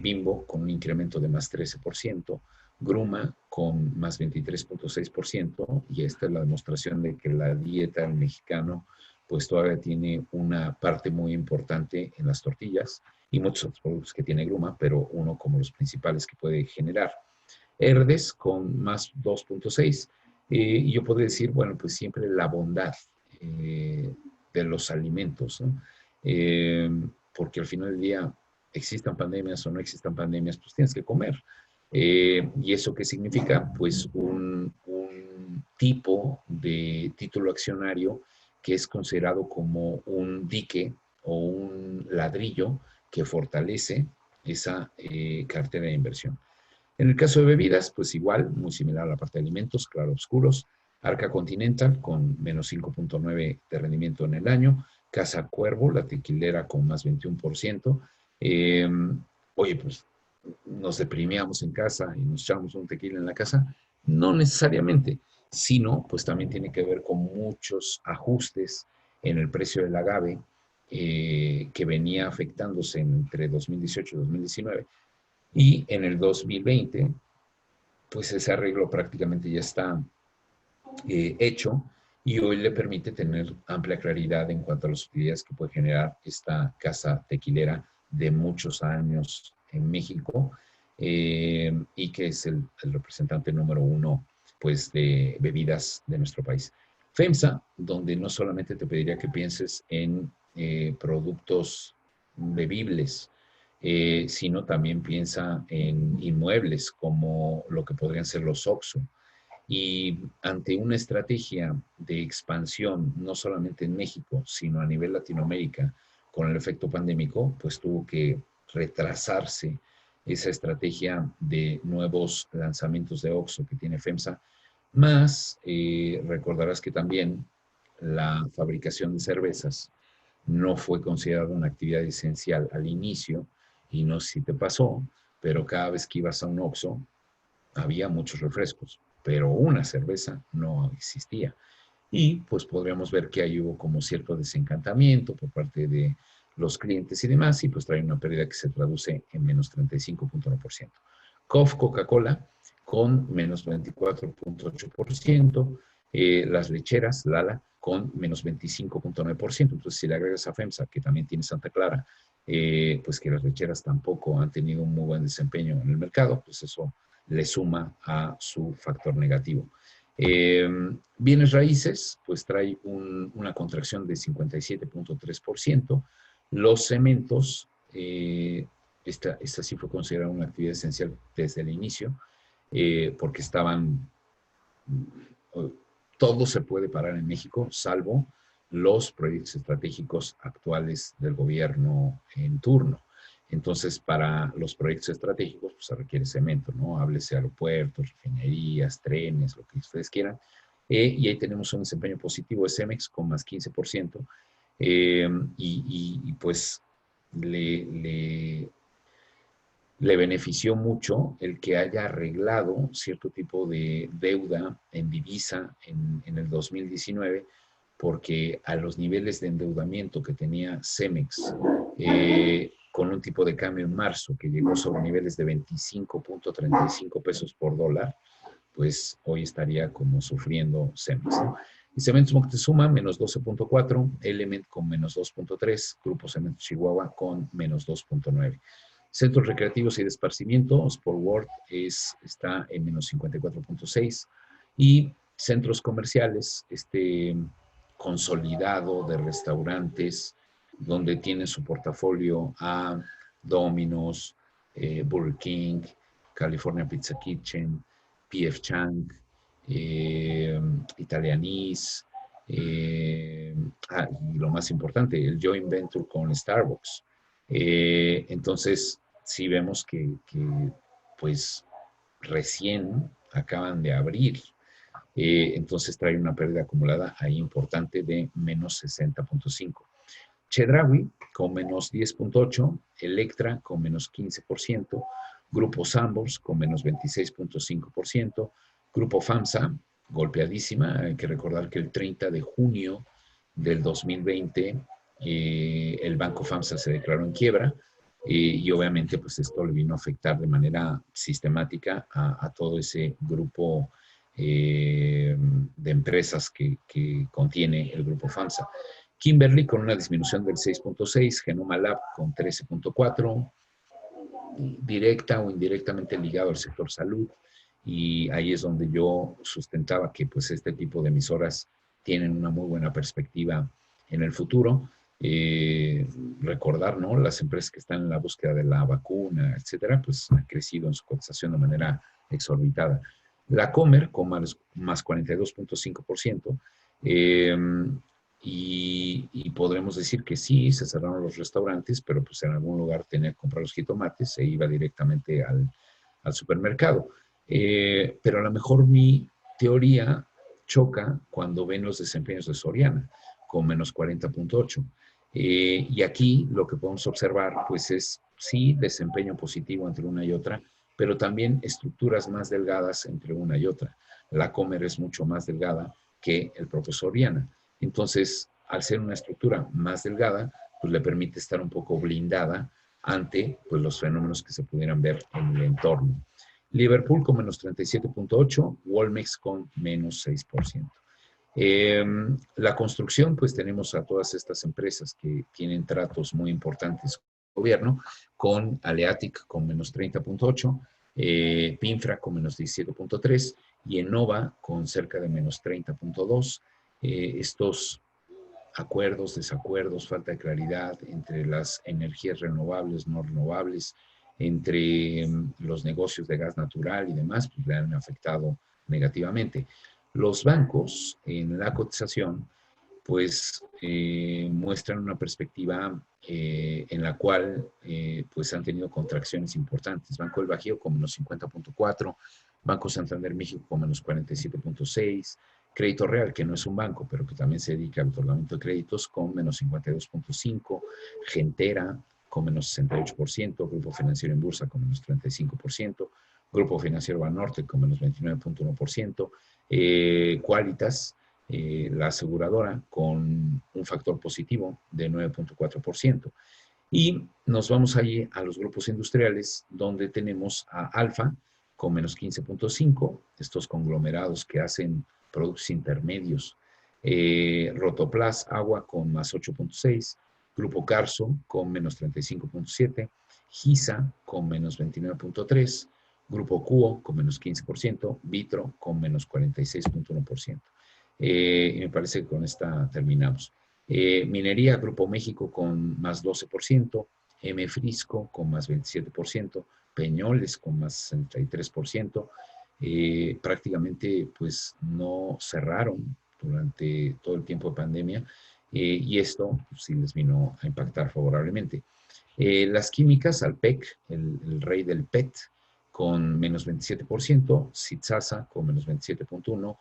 Bimbo con un incremento de más 13%, Gruma con más 23.6%, y esta es la demostración de que la dieta del mexicano pues todavía tiene una parte muy importante en las tortillas y muchos otros productos que tiene Gruma, pero uno como los principales que puede generar. Herdes con más 2.6%, y yo podría decir, bueno, pues siempre la bondad de los alimentos, ¿no? Porque al final del día existan pandemias o no existan pandemias, pues tienes que comer. ¿Y eso qué significa? Pues un tipo de título accionario que es considerado como un dique o un ladrillo que fortalece esa cartera de inversión. En el caso de bebidas, pues igual, muy similar a la parte de alimentos, claroscuros. Arca Continental con menos 5.9 de rendimiento en el año. Casa Cuervo, la tequilera con más 21%. Eh, Oye, pues nos deprimíamos en casa y nos echábamos un tequila en la casa. No necesariamente, sino pues también tiene que ver con muchos ajustes en el precio del agave que venía afectándose entre 2018 y 2019. Y en el 2020, pues ese arreglo prácticamente ya está hecho y hoy le permite tener amplia claridad en cuanto a las utilidades que puede generar esta casa tequilera de muchos años en México y que es el representante número uno pues, de bebidas de nuestro país. FEMSA, donde no solamente te pediría que pienses en productos bebibles, sino también piensa en inmuebles como lo que podrían ser los OXXO. Y ante una estrategia de expansión, no solamente en México, sino a nivel Latinoamérica, con el efecto pandémico, pues tuvo que retrasarse esa estrategia de nuevos lanzamientos de OXXO que tiene FEMSA, más recordarás que también la fabricación de cervezas no fue considerada una actividad esencial al inicio, y no sé si te pasó, pero cada vez que ibas a un OXXO había muchos refrescos, pero una cerveza no existía. Y pues podríamos ver que ahí hubo como cierto desencantamiento por parte de los clientes y demás, y pues trae una pérdida que se traduce en menos 35.1%. Coca-Cola con menos 24.8%, las lecheras, Lala, con menos 25.9%. Entonces, si le agregas a FEMSA, que también tiene Santa Clara, pues que las lecheras tampoco han tenido un muy buen desempeño en el mercado, pues eso le suma a su factor negativo. Bienes raíces, pues trae una contracción de 57.3%. Los cementos, esta sí fue considerada una actividad esencial desde el inicio, porque todo se puede parar en México, salvo los proyectos estratégicos actuales del gobierno en turno. Entonces, para los proyectos estratégicos, pues se requiere cemento, ¿no? Háblese aeropuertos, refinerías, trenes, lo que ustedes quieran. Y ahí tenemos un desempeño positivo de Cemex con más 15%. Pues le benefició mucho el que haya arreglado cierto tipo de deuda en divisa en el 2019, porque a los niveles de endeudamiento que tenía Cemex, con un tipo de cambio en marzo que llegó sobre niveles de 25.35 pesos por dólar, pues hoy estaría como sufriendo Cemex, ¿no? Y Cementos Moctezuma, menos 12.4, Element con menos 2.3, Grupo Cementos Chihuahua con menos 2.9. Centros recreativos y de esparcimiento, Sport World está en menos 54.6 y centros comerciales, consolidado de restaurantes, donde tiene su portafolio a Domino's, Burger King, California Pizza Kitchen, P.F. Chang, Italianís, y lo más importante, el joint venture con Starbucks. Entonces, sí vemos que pues recién acaban de abrir. Entonces trae una pérdida acumulada ahí importante de menos 60.5. Chedraui con menos 10.8, Electra con menos 15%, Grupo Sambors con menos 26.5%, Grupo FAMSA, golpeadísima, hay que recordar que el 30 de junio del 2020 el Banco FAMSA se declaró en quiebra, y obviamente pues esto le vino a afectar de manera sistemática a todo ese grupo de empresas que contiene el Grupo FAMSA. Kimberly con una disminución del 6.6, Genoma Lab con 13.4, directa o indirectamente ligado al sector salud, y ahí es donde yo sustentaba que pues este tipo de emisoras tienen una muy buena perspectiva en el futuro. Recordar, ¿no? Las empresas que están en la búsqueda de la vacuna, etcétera, pues han crecido en su cotización de manera exorbitada. La Comer con más 42.5%. Y podremos decir que sí, se cerraron los restaurantes, pero pues en algún lugar tenía que comprar los jitomates, se iba directamente al supermercado. Pero a lo mejor mi teoría choca cuando ven los desempeños de Soriana, con menos 40.8. Y aquí lo que podemos observar, pues es, sí, desempeño positivo entre una y otra, pero también estructuras más delgadas entre una y otra. La Comer es mucho más delgada que el propio Soriana. Entonces, al ser una estructura más delgada, pues le permite estar un poco blindada ante pues, los fenómenos que se pudieran ver en el entorno. Liverpool con menos 37.8, Walmex con menos 6%. La construcción, pues tenemos a todas estas empresas que tienen tratos muy importantes con el gobierno, con Aleatic con menos 30.8, Pinfra con menos 17.3 y Enova con cerca de menos 30.2. Estos acuerdos, desacuerdos, falta de claridad entre las energías renovables, no renovables, entre los negocios de gas natural y demás, pues le han afectado negativamente. Los bancos en la cotización, pues muestran una perspectiva en la cual pues han tenido contracciones importantes. Banco del Bajío con menos 50.4, Banco Santander México con menos 47.6, Crédito Real, que no es un banco, pero que también se dedica al otorgamiento de créditos, con menos 52.5, Gentera con menos 68%, Grupo Financiero en Bursa con menos 35%, Grupo Financiero Banorte con menos 29.1%, Qualitas, la aseguradora, con un factor positivo de 9.4%. Y nos vamos allí a los grupos industriales, donde tenemos a Alfa con menos 15.5, estos conglomerados que hacen productos intermedios. Rotoplas Agua con más 8.6, Grupo Carso con menos 35.7, Gisa con menos 29.3, Grupo Cuo con menos 15%, Vitro con menos 46.1%. Y me parece que con esta terminamos. Minería, Grupo México con más 12%, M Frisco con más 27%, Peñoles con más 63%. Prácticamente pues no cerraron durante todo el tiempo de pandemia y esto pues, sí les vino a impactar favorablemente. Las químicas, Alpec, el rey del PET, con menos 27%, Sitsasa con menos 27.1%,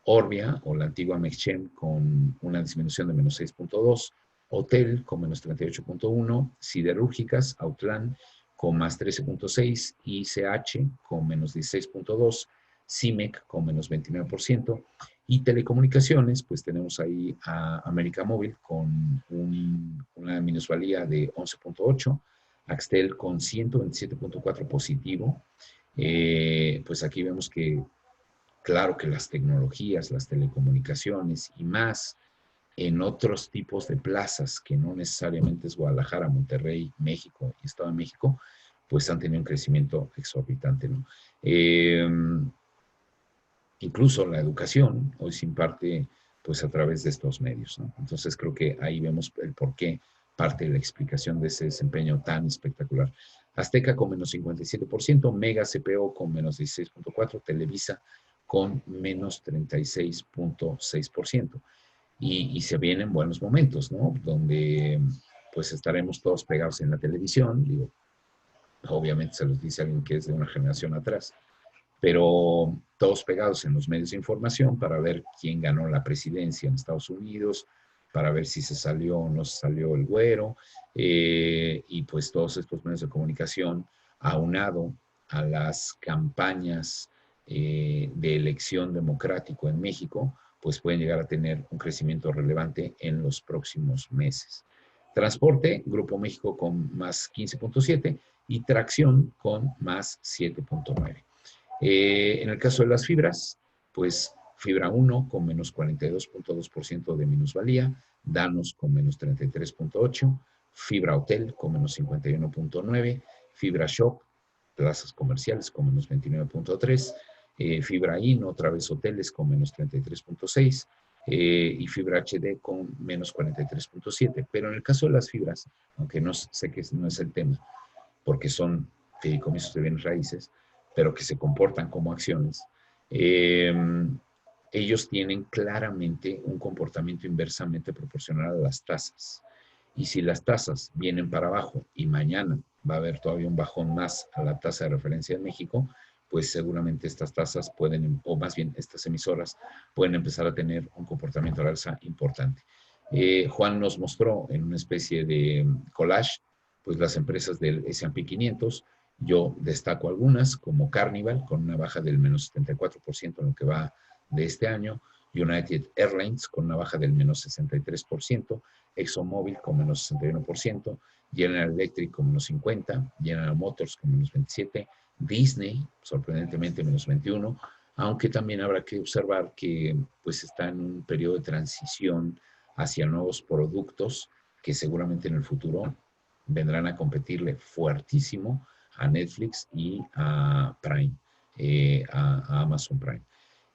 Orbia, o la antigua Mexchem, con una disminución de menos 6.2%, Hotel con menos 38.1%, Siderúrgicas, Autlán con más 13.6%, ICH con menos 16.2%, CIMEC con menos 29%, y telecomunicaciones, pues tenemos ahí a América Móvil con una minusvalía de 11.8%, Axtel con 127.4% positivo. Pues aquí vemos que claro que las tecnologías, las telecomunicaciones y más en otros tipos de plazas que no necesariamente es Guadalajara, Monterrey, México y Estado de México, pues han tenido un crecimiento exorbitante, ¿no? Incluso la educación hoy se imparte pues a través de estos medios, ¿no? Entonces creo que ahí vemos el porqué, parte de la explicación de ese desempeño tan espectacular. Azteca con menos 57%, Mega CPO con menos 16.4%, Televisa con menos 36.6%. Y se vienen buenos momentos, ¿no? Donde pues estaremos todos pegados en la televisión, digo, obviamente se los dice alguien que es de una generación atrás, pero todos pegados en los medios de información para ver quién ganó la presidencia en Estados Unidos, para ver si se salió o no se salió el güero, y pues todos estos medios de comunicación aunado a las campañas de elección democrático en México, pues pueden llegar a tener un crecimiento relevante en los próximos meses. Transporte, Grupo México con más 15.7 y Tracción con más 7.9. En el caso de las fibras, pues fibra 1 con menos 42.2% de minusvalía, Danos con menos 33.8%, fibra hotel con menos 51.9%, fibra shop, plazas comerciales con menos 29.3%, fibra in, otra vez hoteles con menos 33.6%, y fibra HD con menos 43.7. Pero en el caso de las fibras, aunque no sé que no es el tema, porque son fideicomisos de bienes raíces, pero que se comportan como acciones, eh, ellos tienen claramente un comportamiento inversamente proporcional a las tasas. Y si las tasas vienen para abajo y mañana va a haber todavía un bajón más a la tasa de referencia de México, pues seguramente estas tasas pueden, o más bien estas emisoras, pueden empezar a tener un comportamiento al alza importante. Juan nos mostró en una especie de collage, pues las empresas del S&P 500. Yo destaco algunas, como Carnival, con una baja del menos 74% en lo que va de este año, United Airlines con una baja del menos 63%, ExxonMobil con menos 61%, General Electric con menos 50%, General Motors con menos 27%, Disney, sorprendentemente, menos 21%, aunque también habrá que observar que pues está en un periodo de transición hacia nuevos productos que seguramente en el futuro vendrán a competirle fuertísimo a Netflix y a Prime, a Amazon Prime.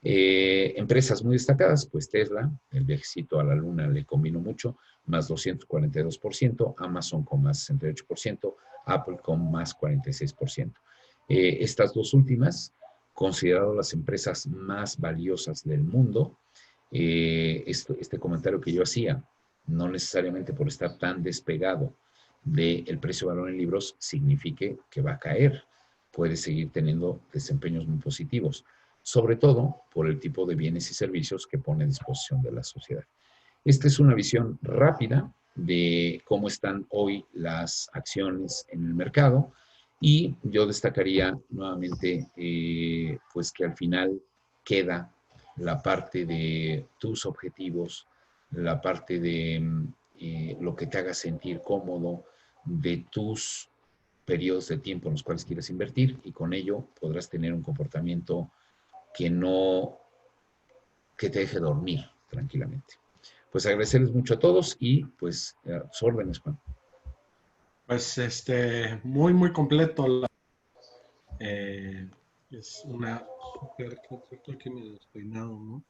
Empresas muy destacadas, pues Tesla, el viajecito a la luna le combino mucho, más 242%, Amazon con más 68%, Apple con más 46%. Estas dos últimas, consideradas las empresas más valiosas del mundo, este comentario que yo hacía, no necesariamente por estar tan despegado del precio de valor en libros, signifique que va a caer. Puede seguir teniendo desempeños muy positivos, sobre todo por el tipo de bienes y servicios que pone a disposición de la sociedad. Esta es una visión rápida de cómo están hoy las acciones en el mercado y yo destacaría nuevamente pues que al final queda la parte de tus objetivos, la parte de lo que te haga sentir cómodo, de tus periodos de tiempo en los cuales quieres invertir y con ello podrás tener un comportamiento que no, que te deje dormir tranquilamente. Pues agradecerles mucho a todos y pues a sus órdenes, Juan. Pues muy, muy completo. Es una super, aquí medio despeinado, ¿no?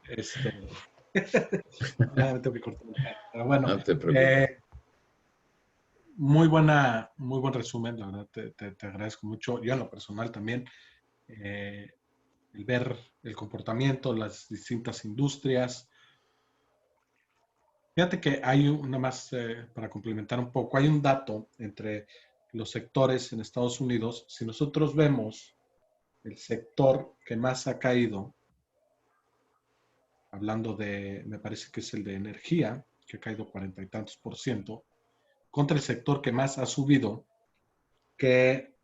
este, ya me tengo que cortar el pelo. Pero bueno, No te preocupes. muy buen resumen, la verdad, te agradezco mucho. Yo en lo personal también, eh, el ver el comportamiento, las distintas industrias. Fíjate que hay una más, para complementar un poco, hay un dato entre los sectores en Estados Unidos. Si nosotros vemos el sector que más ha caído, hablando de, me parece que es el de energía, que ha caído 40 y tantos %, contra el sector que más ha subido, que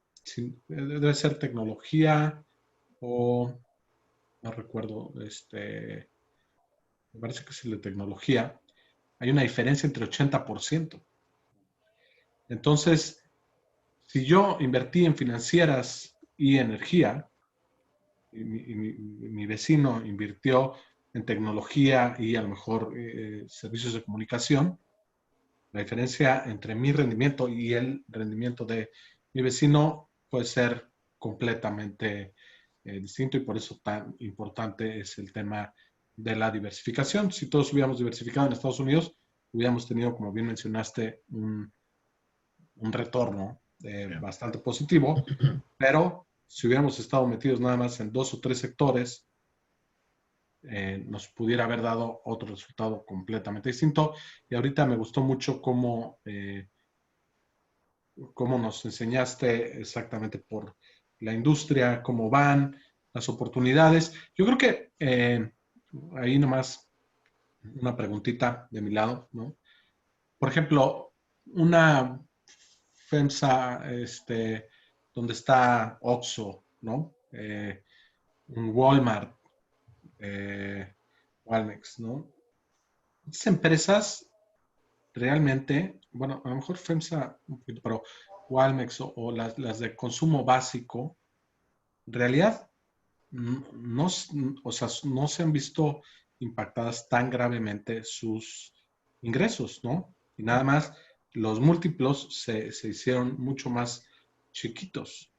debe ser tecnología o no recuerdo, me parece que es el de tecnología, hay una diferencia entre 80%. Entonces, si yo invertí en financieras y energía, mi vecino invirtió en tecnología y a lo mejor servicios de comunicación, la diferencia entre mi rendimiento y el rendimiento de mi vecino puede ser completamente distinto y por eso tan importante es el tema de la diversificación. Si todos hubiéramos diversificado en Estados Unidos, hubiéramos tenido, como bien mencionaste, un retorno bastante positivo, pero si hubiéramos estado metidos nada más en 2 o 3 sectores, nos pudiera haber dado otro resultado completamente distinto. Y ahorita me gustó mucho cómo nos enseñaste exactamente por la industria, cómo van las oportunidades. Yo creo que ahí nomás una preguntita de mi lado, ¿no? Por ejemplo, una FEMSA, donde está Oxxo, ¿no? Un Walmart, Walmex, ¿no? Estas empresas realmente, bueno, a lo mejor FEMSA un poquito, pero Walmex o las de consumo básico, en realidad no, o sea, no se han visto impactadas tan gravemente sus ingresos, ¿no? Y nada más los múltiplos se hicieron mucho más chiquitos.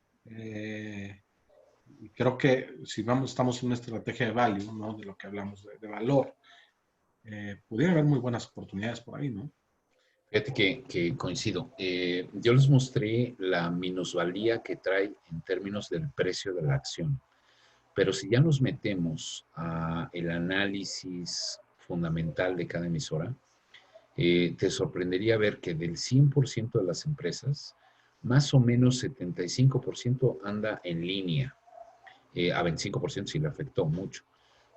y creo que si estamos en una estrategia de value, ¿no? De lo que hablamos de valor, pudiera haber muy buenas oportunidades por ahí, ¿no? Fíjate que coincido. Yo les mostré la minusvalía que trae en términos del precio de la acción. Pero si ya nos metemos a el análisis fundamental de cada emisora, te sorprendería ver que del 100% de las empresas, más o menos 75% anda en línea. A 25% sí le afectó mucho.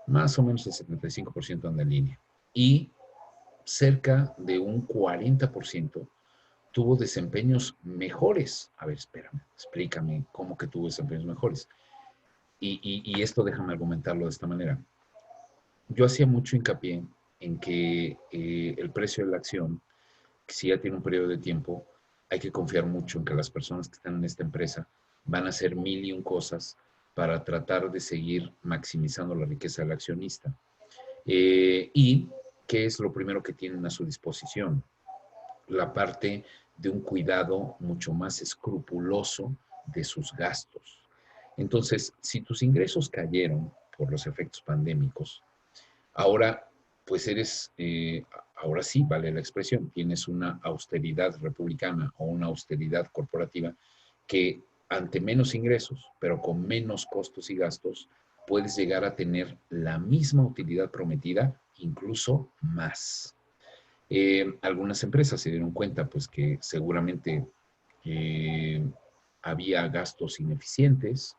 Más o menos el 75% anda en línea. Y cerca de un 40% tuvo desempeños mejores. A ver, espérame, explícame cómo que tuvo desempeños mejores. Y esto déjame argumentarlo de esta manera. Yo hacía mucho hincapié en que el precio de la acción, si ya tiene un periodo de tiempo, hay que confiar mucho en que las personas que están en esta empresa van a hacer mil y un cosas para tratar de seguir maximizando la riqueza del accionista. Y ¿qué es lo primero que tienen a su disposición? La parte de un cuidado mucho más escrupuloso de sus gastos. Entonces, si tus ingresos cayeron por los efectos pandémicos, ahora pues ahora sí vale la expresión, tienes una austeridad republicana o una austeridad corporativa que ante menos ingresos, pero con menos costos y gastos, puedes llegar a tener la misma utilidad prometida, incluso más. Algunas empresas se dieron cuenta pues que seguramente eh, había gastos ineficientes,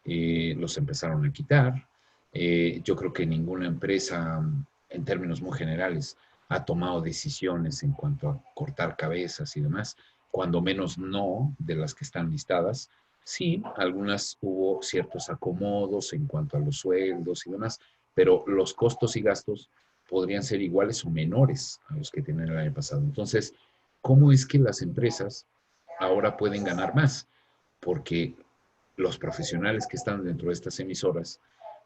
los empezaron a quitar. Yo creo que ninguna empresa, en términos muy generales, ha tomado decisiones en cuanto a cortar cabezas y demás, cuando menos no de las que están listadas. Sí, algunas hubo ciertos acomodos en cuanto a los sueldos y demás, pero los costos y gastos podrían ser iguales o menores a los que tenían el año pasado. Entonces, ¿cómo es que las empresas ahora pueden ganar más? Porque los profesionales que están dentro de estas emisoras,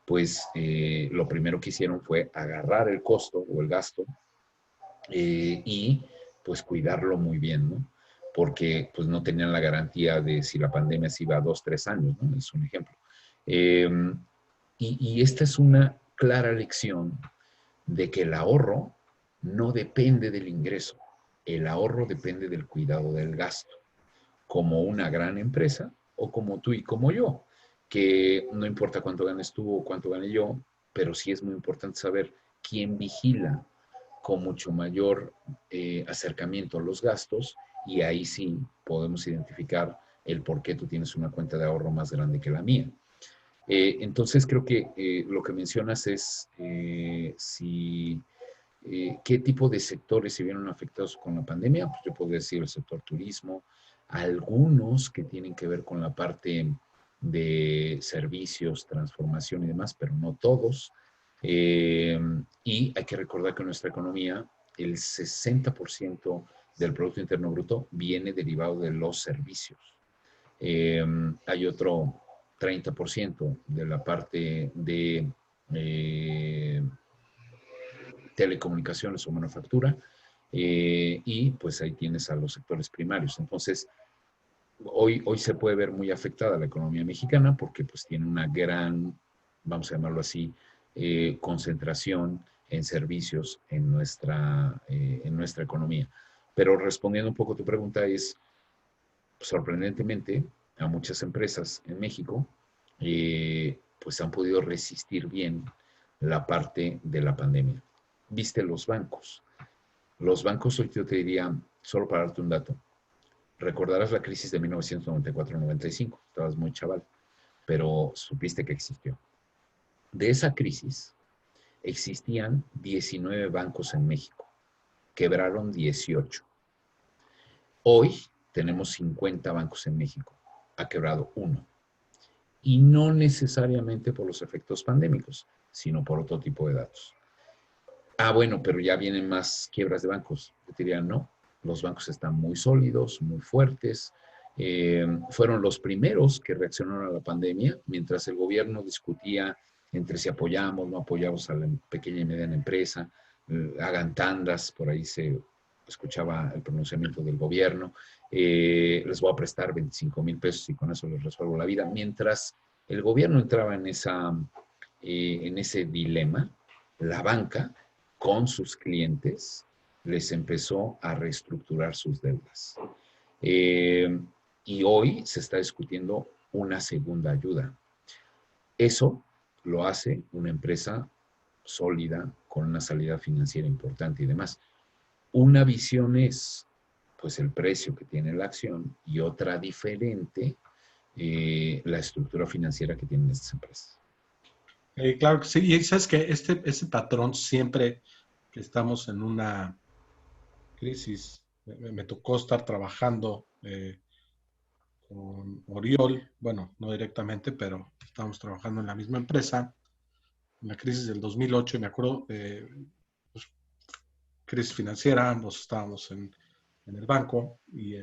pues lo primero que hicieron fue agarrar el costo o el gasto y pues cuidarlo muy bien, ¿no? Porque pues no tenían la garantía de si la pandemia se iba a 2, 3 años, ¿no? Es un ejemplo. Eh, y esta es una clara lección de que el ahorro no depende del ingreso, el ahorro depende del cuidado del gasto, como una gran empresa o como tú y como yo, que no importa cuánto ganes tú o cuánto gane yo, pero sí es muy importante saber quién vigila con mucho mayor acercamiento a los gastos y ahí sí podemos identificar el por qué tú tienes una cuenta de ahorro más grande que la mía. Entonces creo que lo que mencionas es si qué tipo de sectores se vieron afectados con la pandemia. Pues yo podría decir el sector turismo, algunos que tienen que ver con la parte de servicios, transformación y demás, pero no todos. Y hay que recordar que en nuestra economía el 60% del Producto Interno Bruto viene derivado de los servicios. Hay otro 30% de la parte de telecomunicaciones o manufactura, y pues ahí tienes a los sectores primarios. Entonces, hoy se puede ver muy afectada la economía mexicana porque pues tiene una gran, vamos a llamarlo así, concentración en servicios en nuestra economía. Pero respondiendo un poco a tu pregunta es, sorprendentemente, a muchas empresas en México, pues han podido resistir bien la parte de la pandemia. Viste los bancos. Los bancos, hoy yo te diría, solo para darte un dato, recordarás la crisis de 1994-95, estabas muy chaval, pero supiste que existió. De esa crisis existían 19 bancos en México, quebraron 18. Hoy tenemos 50 bancos en México, ha quebrado uno. Y no necesariamente por los efectos pandémicos, sino por otro tipo de datos. Bueno, pero ya vienen más quiebras de bancos. Yo te diría, no, los bancos están muy sólidos, muy fuertes. Fueron los primeros que reaccionaron a la pandemia, mientras el gobierno discutía entre si apoyamos, no apoyamos a la pequeña y mediana empresa, hagan tandas, por ahí se escuchaba el pronunciamiento del gobierno, les voy a prestar 25,000 pesos y con eso les resuelvo la vida, mientras el gobierno entraba en ese dilema, la banca con sus clientes les empezó a reestructurar sus deudas. Eh, y hoy se está discutiendo una segunda ayuda. Eso lo hace una empresa sólida, con una salida financiera importante y demás. Una visión es, pues, el precio que tiene la acción y otra diferente, la estructura financiera que tienen estas empresas. Claro que sí, y sabes que este patrón siempre que estamos en una crisis, me tocó estar trabajando con Oriol, bueno, no directamente, pero estábamos trabajando en la misma empresa, en la crisis del 2008, y me acuerdo, pues, crisis financiera, ambos estábamos en el banco, y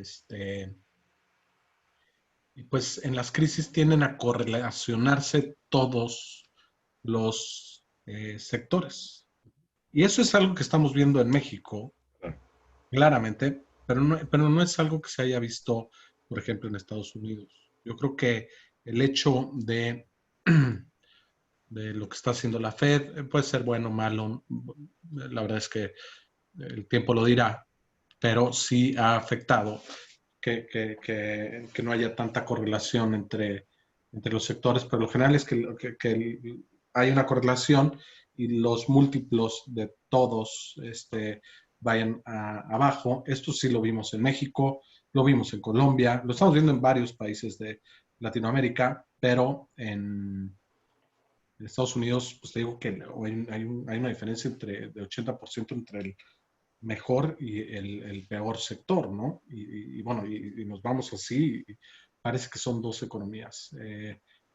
pues en las crisis tienden a correlacionarse todos los sectores. Y eso es algo que estamos viendo en México, claramente, pero no es algo que se haya visto, por ejemplo, en Estados Unidos. Yo creo que el hecho de lo que está haciendo la Fed puede ser bueno o malo. La verdad es que el tiempo lo dirá, pero sí ha afectado que no haya tanta correlación entre los sectores, pero lo general es que hay una correlación y los múltiplos de todos vayan abajo. Esto sí lo vimos en México, lo vimos en Colombia, lo estamos viendo en varios países de Latinoamérica, pero en Estados Unidos, pues te digo que hay una diferencia de 80% entre el mejor y el peor sector, ¿no? Y bueno, y nos vamos así, y parece que son dos economías.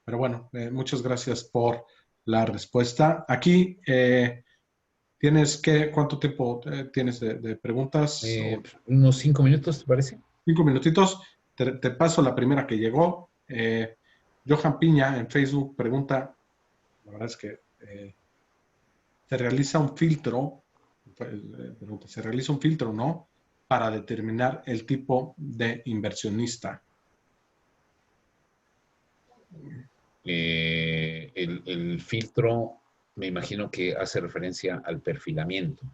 Pero bueno, muchas gracias por la respuesta. Aquí, ¿cuánto tiempo tienes de preguntas? Unos 5 minutos, ¿te parece? 5 minutitos. Te paso la primera que llegó. Johan Piña en Facebook pregunta, la verdad es que se realiza un filtro, pregunta, ¿se realiza un filtro o no para determinar el tipo de inversionista? El filtro, me imagino que hace referencia al perfilamiento.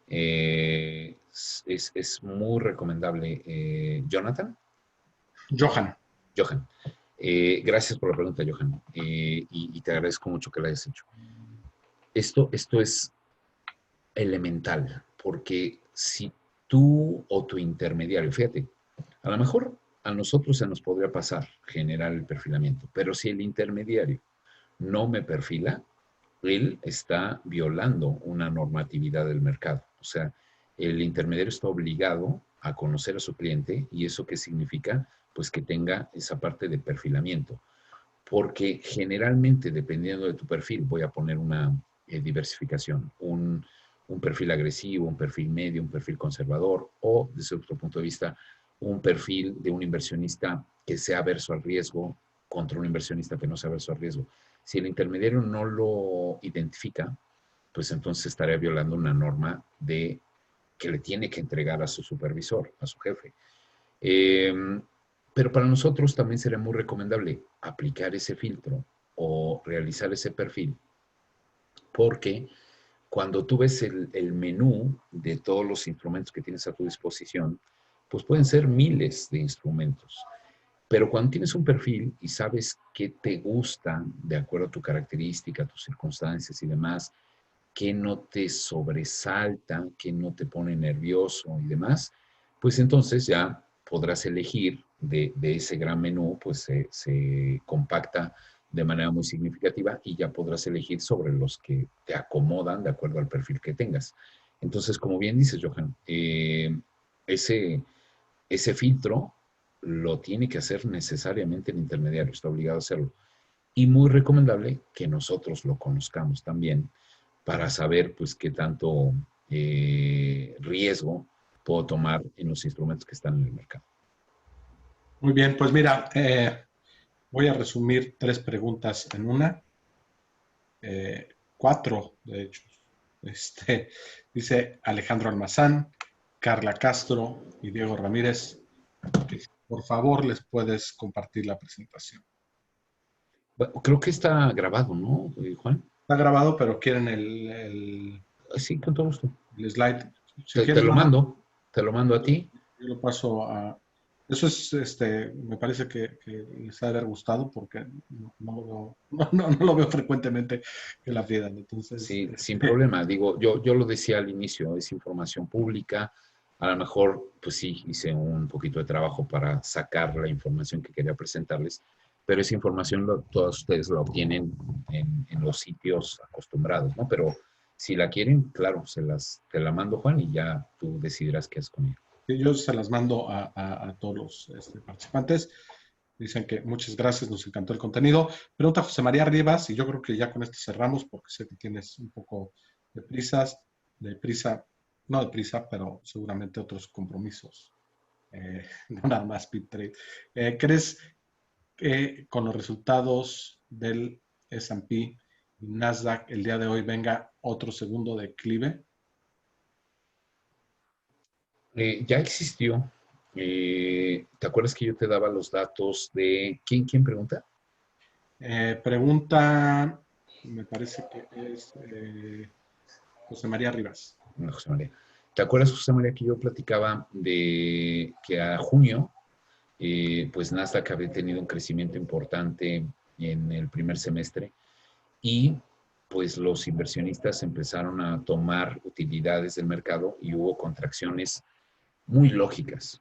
Es muy recomendable. Jonathan, Johan. Johan, gracias por la pregunta, Johan, y te agradezco mucho que la hayas hecho. Esto es elemental, porque si tú o tu intermediario, fíjate, a lo mejor a nosotros se nos podría pasar generar el perfilamiento, pero si el intermediario no me perfila, él está violando una normatividad del mercado. O sea, el intermediario está obligado a conocer a su cliente y eso qué significa, pues que tenga esa parte de perfilamiento. Porque generalmente, dependiendo de tu perfil, voy a poner una diversificación, un perfil agresivo, un perfil medio, un perfil conservador o, desde otro punto de vista, un perfil de un inversionista que sea averso al riesgo contra un inversionista que no sea averso al riesgo. Si el intermediario no lo identifica, pues entonces estaría violando una norma que le tiene que entregar a su supervisor, a su jefe. Pero para nosotros también sería muy recomendable aplicar ese filtro o realizar ese perfil, porque cuando tú ves el menú de todos los instrumentos que tienes a tu disposición, pues pueden ser miles de instrumentos. Pero cuando tienes un perfil y sabes qué te gusta de acuerdo a tu característica, tus circunstancias y demás, qué no te sobresalta, qué no te pone nervioso y demás, pues entonces ya podrás elegir de ese gran menú, pues se compacta de manera muy significativa y ya podrás elegir sobre los que te acomodan de acuerdo al perfil que tengas. Entonces, como bien dices, Johan, ese, ese filtro lo tiene que hacer necesariamente el intermediario, está obligado a hacerlo. Y muy recomendable que nosotros lo conozcamos también para saber pues qué tanto riesgo puedo tomar en los instrumentos que están en el mercado. Muy bien, pues mira, voy a resumir 3 preguntas en una. 4, de hecho. Dice Alejandro Almazán, Carla Castro y Diego Ramírez, que por favor les puedes compartir la presentación. Creo que está grabado, ¿no, Juan? Está grabado, pero quieren Sí, con todo gusto. el slide. Si Te quieres, lo nada más, mando, te lo mando a ti. yo lo paso a... Eso es, me parece que les ha de haber gustado porque no lo veo, no lo veo frecuentemente que la pidan. Entonces, Sí, sin problema. Digo, yo lo decía al inicio, es información pública. A lo mejor, pues sí, hice un poquito de trabajo para sacar la información que quería presentarles, pero esa información todos ustedes la obtienen en los sitios acostumbrados, ¿no? Pero si la quieren, claro, te la mando, Juan, y ya tú decidirás qué haces con ella. yo se las mando a todos los participantes. Dicen que muchas gracias, nos encantó el contenido. Pregunta José María Rivas, y yo creo que ya con esto cerramos porque sé que tienes un poco de prisa, no de prisa, pero seguramente otros compromisos, no nada más PitTrade. ¿Crees que con los resultados del S&P y Nasdaq el día de hoy venga otro segundo declive? Ya existió. ¿Te acuerdas que yo te daba los datos de... ¿Quién pregunta? Pregunta, me parece que es José María Rivas. No, José María. ¿Te acuerdas, José María, que yo platicaba de que a junio, pues Nasdaq había tenido un crecimiento importante en el primer semestre y pues los inversionistas empezaron a tomar utilidades del mercado y hubo contracciones muy lógicas.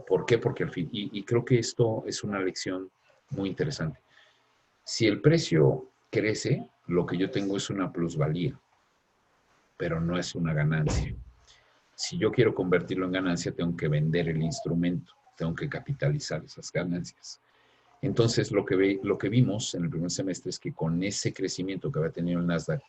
¿Por qué? Porque al fin, y creo que esto es una lección muy interesante. Si el precio crece, lo que yo tengo es una plusvalía, pero no es una ganancia. Si yo quiero convertirlo en ganancia, tengo que vender el instrumento, tengo que capitalizar esas ganancias. Entonces, lo que vimos en el primer semestre es que con ese crecimiento que había tenido el Nasdaq,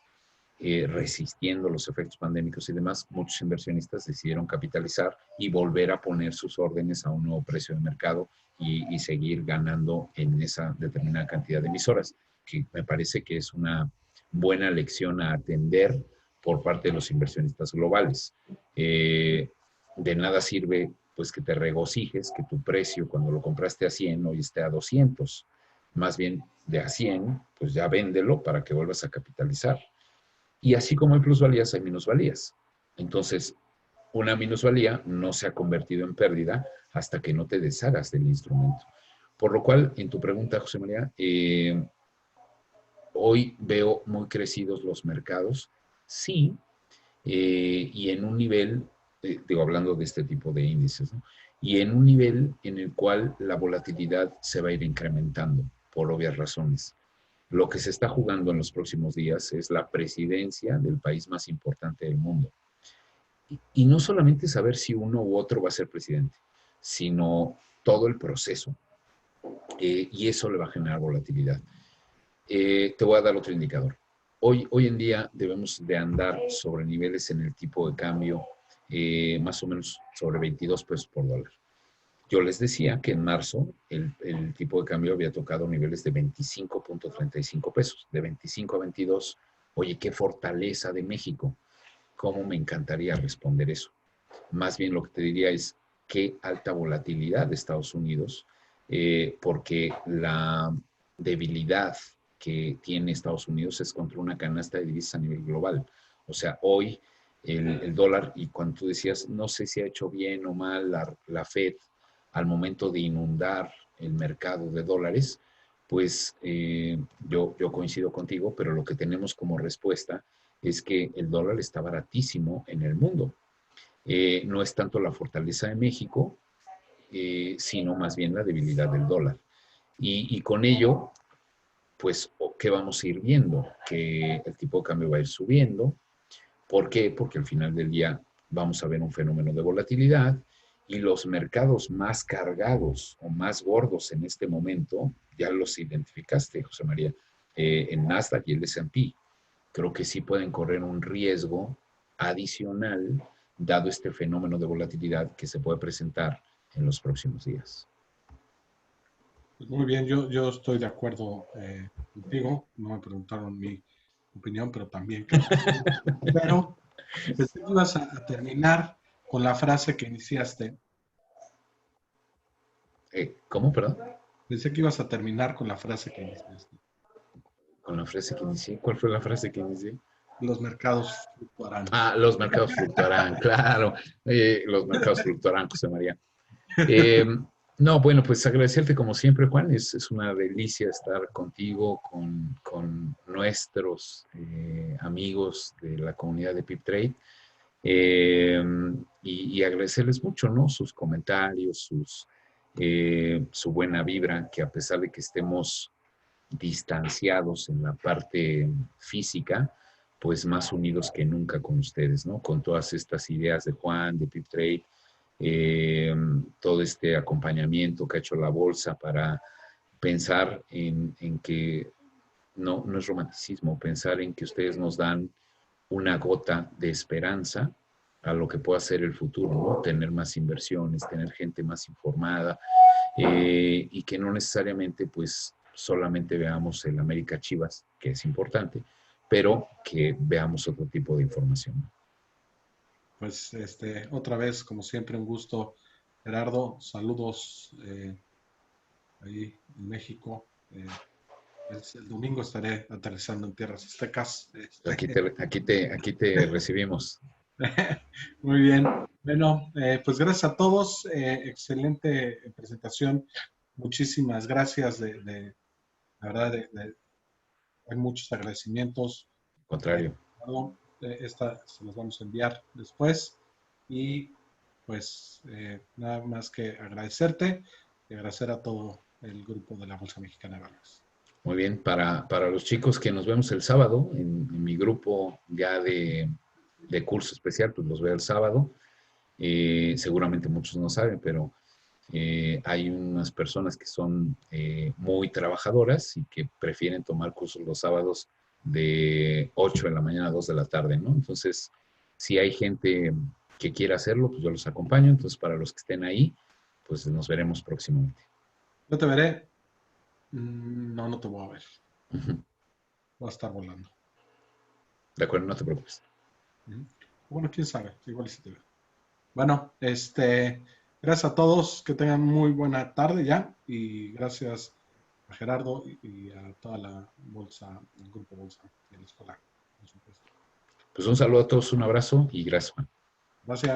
resistiendo los efectos pandémicos y demás, muchos inversionistas decidieron capitalizar y volver a poner sus órdenes a un nuevo precio de mercado y seguir ganando en esa determinada cantidad de emisoras, que me parece que es una buena lección a atender por parte de los inversionistas globales. De nada sirve pues que te regocijes que tu precio cuando lo compraste a 100 hoy esté a 200. Más bien de a 100, pues ya véndelo para que vuelvas a capitalizar. Y así como hay plusvalías, hay minusvalías. Entonces, una minusvalía no se ha convertido en pérdida hasta que no te deshagas del instrumento. Por lo cual, en tu pregunta, José María, hoy veo muy crecidos los mercados, sí, y en un nivel, digo, hablando de este tipo de índices, ¿no? Y en un nivel en el cual la volatilidad se va a ir incrementando por obvias razones. Lo que se está jugando en los próximos días es la presidencia del país más importante del mundo. Y no solamente saber si uno u otro va a ser presidente, sino todo el proceso. Y eso le va a generar volatilidad. Te voy a dar otro indicador. Hoy en día debemos de andar sobre niveles en el tipo de cambio más o menos sobre 22 pesos por dólar. Yo les decía que en marzo el tipo de cambio había tocado niveles de 25.35 pesos, de 25 a 22. Oye, qué fortaleza de México. ¿Cómo me encantaría responder eso? Más bien lo que te diría es qué alta volatilidad de Estados Unidos, porque la debilidad que tiene Estados Unidos es contra una canasta de divisas a nivel global. O sea, hoy el dólar, y cuando tú decías, no sé si ha hecho bien o mal la Fed al momento de inundar el mercado de dólares, pues yo coincido contigo, pero lo que tenemos como respuesta es que el dólar está baratísimo en el mundo. No es tanto la fortaleza de México, sino más bien la debilidad del dólar. Y con ello, pues, ¿qué vamos a ir viendo? Que el tipo de cambio va a ir subiendo. ¿Por qué? Porque al final del día vamos a ver un fenómeno de volatilidad y los mercados más cargados o más gordos en este momento, ya los identificaste, José María, en Nasdaq y el S&P. Creo que sí pueden correr un riesgo adicional dado este fenómeno de volatilidad que se puede presentar en los próximos días. Pues muy bien, yo estoy de acuerdo contigo. No me preguntaron mi opinión, pero también creo que sí. Pero pensé que ibas a terminar con la frase que iniciaste. ¿Cómo, perdón? Pensé que ibas a terminar con la frase que iniciaste. Con la frase que inicié. ¿Cuál fue la frase que inicié? Los mercados fluctuarán. Ah, los mercados fluctuarán, claro. Los mercados fluctuarán, José María. Eh, no, bueno, pues agradecerte como siempre, Juan. Es una delicia estar contigo, con nuestros amigos de la comunidad de PipTrade. Eh, y agradecerles mucho, ¿no? Sus comentarios, su buena vibra, que a pesar de que estemos distanciados en la parte física, pues más unidos que nunca con ustedes, ¿no? Con todas estas ideas de Juan, de PipTrade, todo este acompañamiento que ha hecho la bolsa para pensar en que no es romanticismo, pensar en que ustedes nos dan una gota de esperanza a lo que pueda ser el futuro, ¿no? Tener más inversiones, tener gente más informada, y que no necesariamente pues solamente veamos el América Chivas, que es importante, pero que veamos otro tipo de información. Pues otra vez, como siempre, un gusto, Gerardo. Saludos ahí en México. El domingo estaré aterrizando en tierras aztecas. Aquí te recibimos. Muy bien. Bueno, pues gracias a todos. Excelente presentación. Muchísimas gracias. La verdad, hay muchos agradecimientos. Al contrario. Perdón, esta se los vamos a enviar después. Y pues nada más que agradecerte y agradecer a todo el grupo de la Bolsa Mexicana de Valores. Muy bien, para los chicos que nos vemos el sábado, en mi grupo ya de curso especial, pues los veo el sábado. Seguramente muchos no saben, pero hay unas personas que son muy trabajadoras y que prefieren tomar cursos los sábados de 8 de la mañana a 2 de la tarde, ¿no? Entonces, si hay gente que quiera hacerlo, pues yo los acompaño. Entonces, para los que estén ahí, pues nos veremos próximamente. Yo te veré. No, no te voy a ver. Ujú. Voy a estar volando. De acuerdo, no te preocupes. Ujú. Bueno, quién sabe. Igual sí te veo. Bueno, gracias a todos. Que tengan muy buena tarde ya. Y gracias a Gerardo y a toda la bolsa, el grupo Bolsa y a la escuela, por supuesto. Pues un saludo a todos, un abrazo y gracias, Juan. Gracias.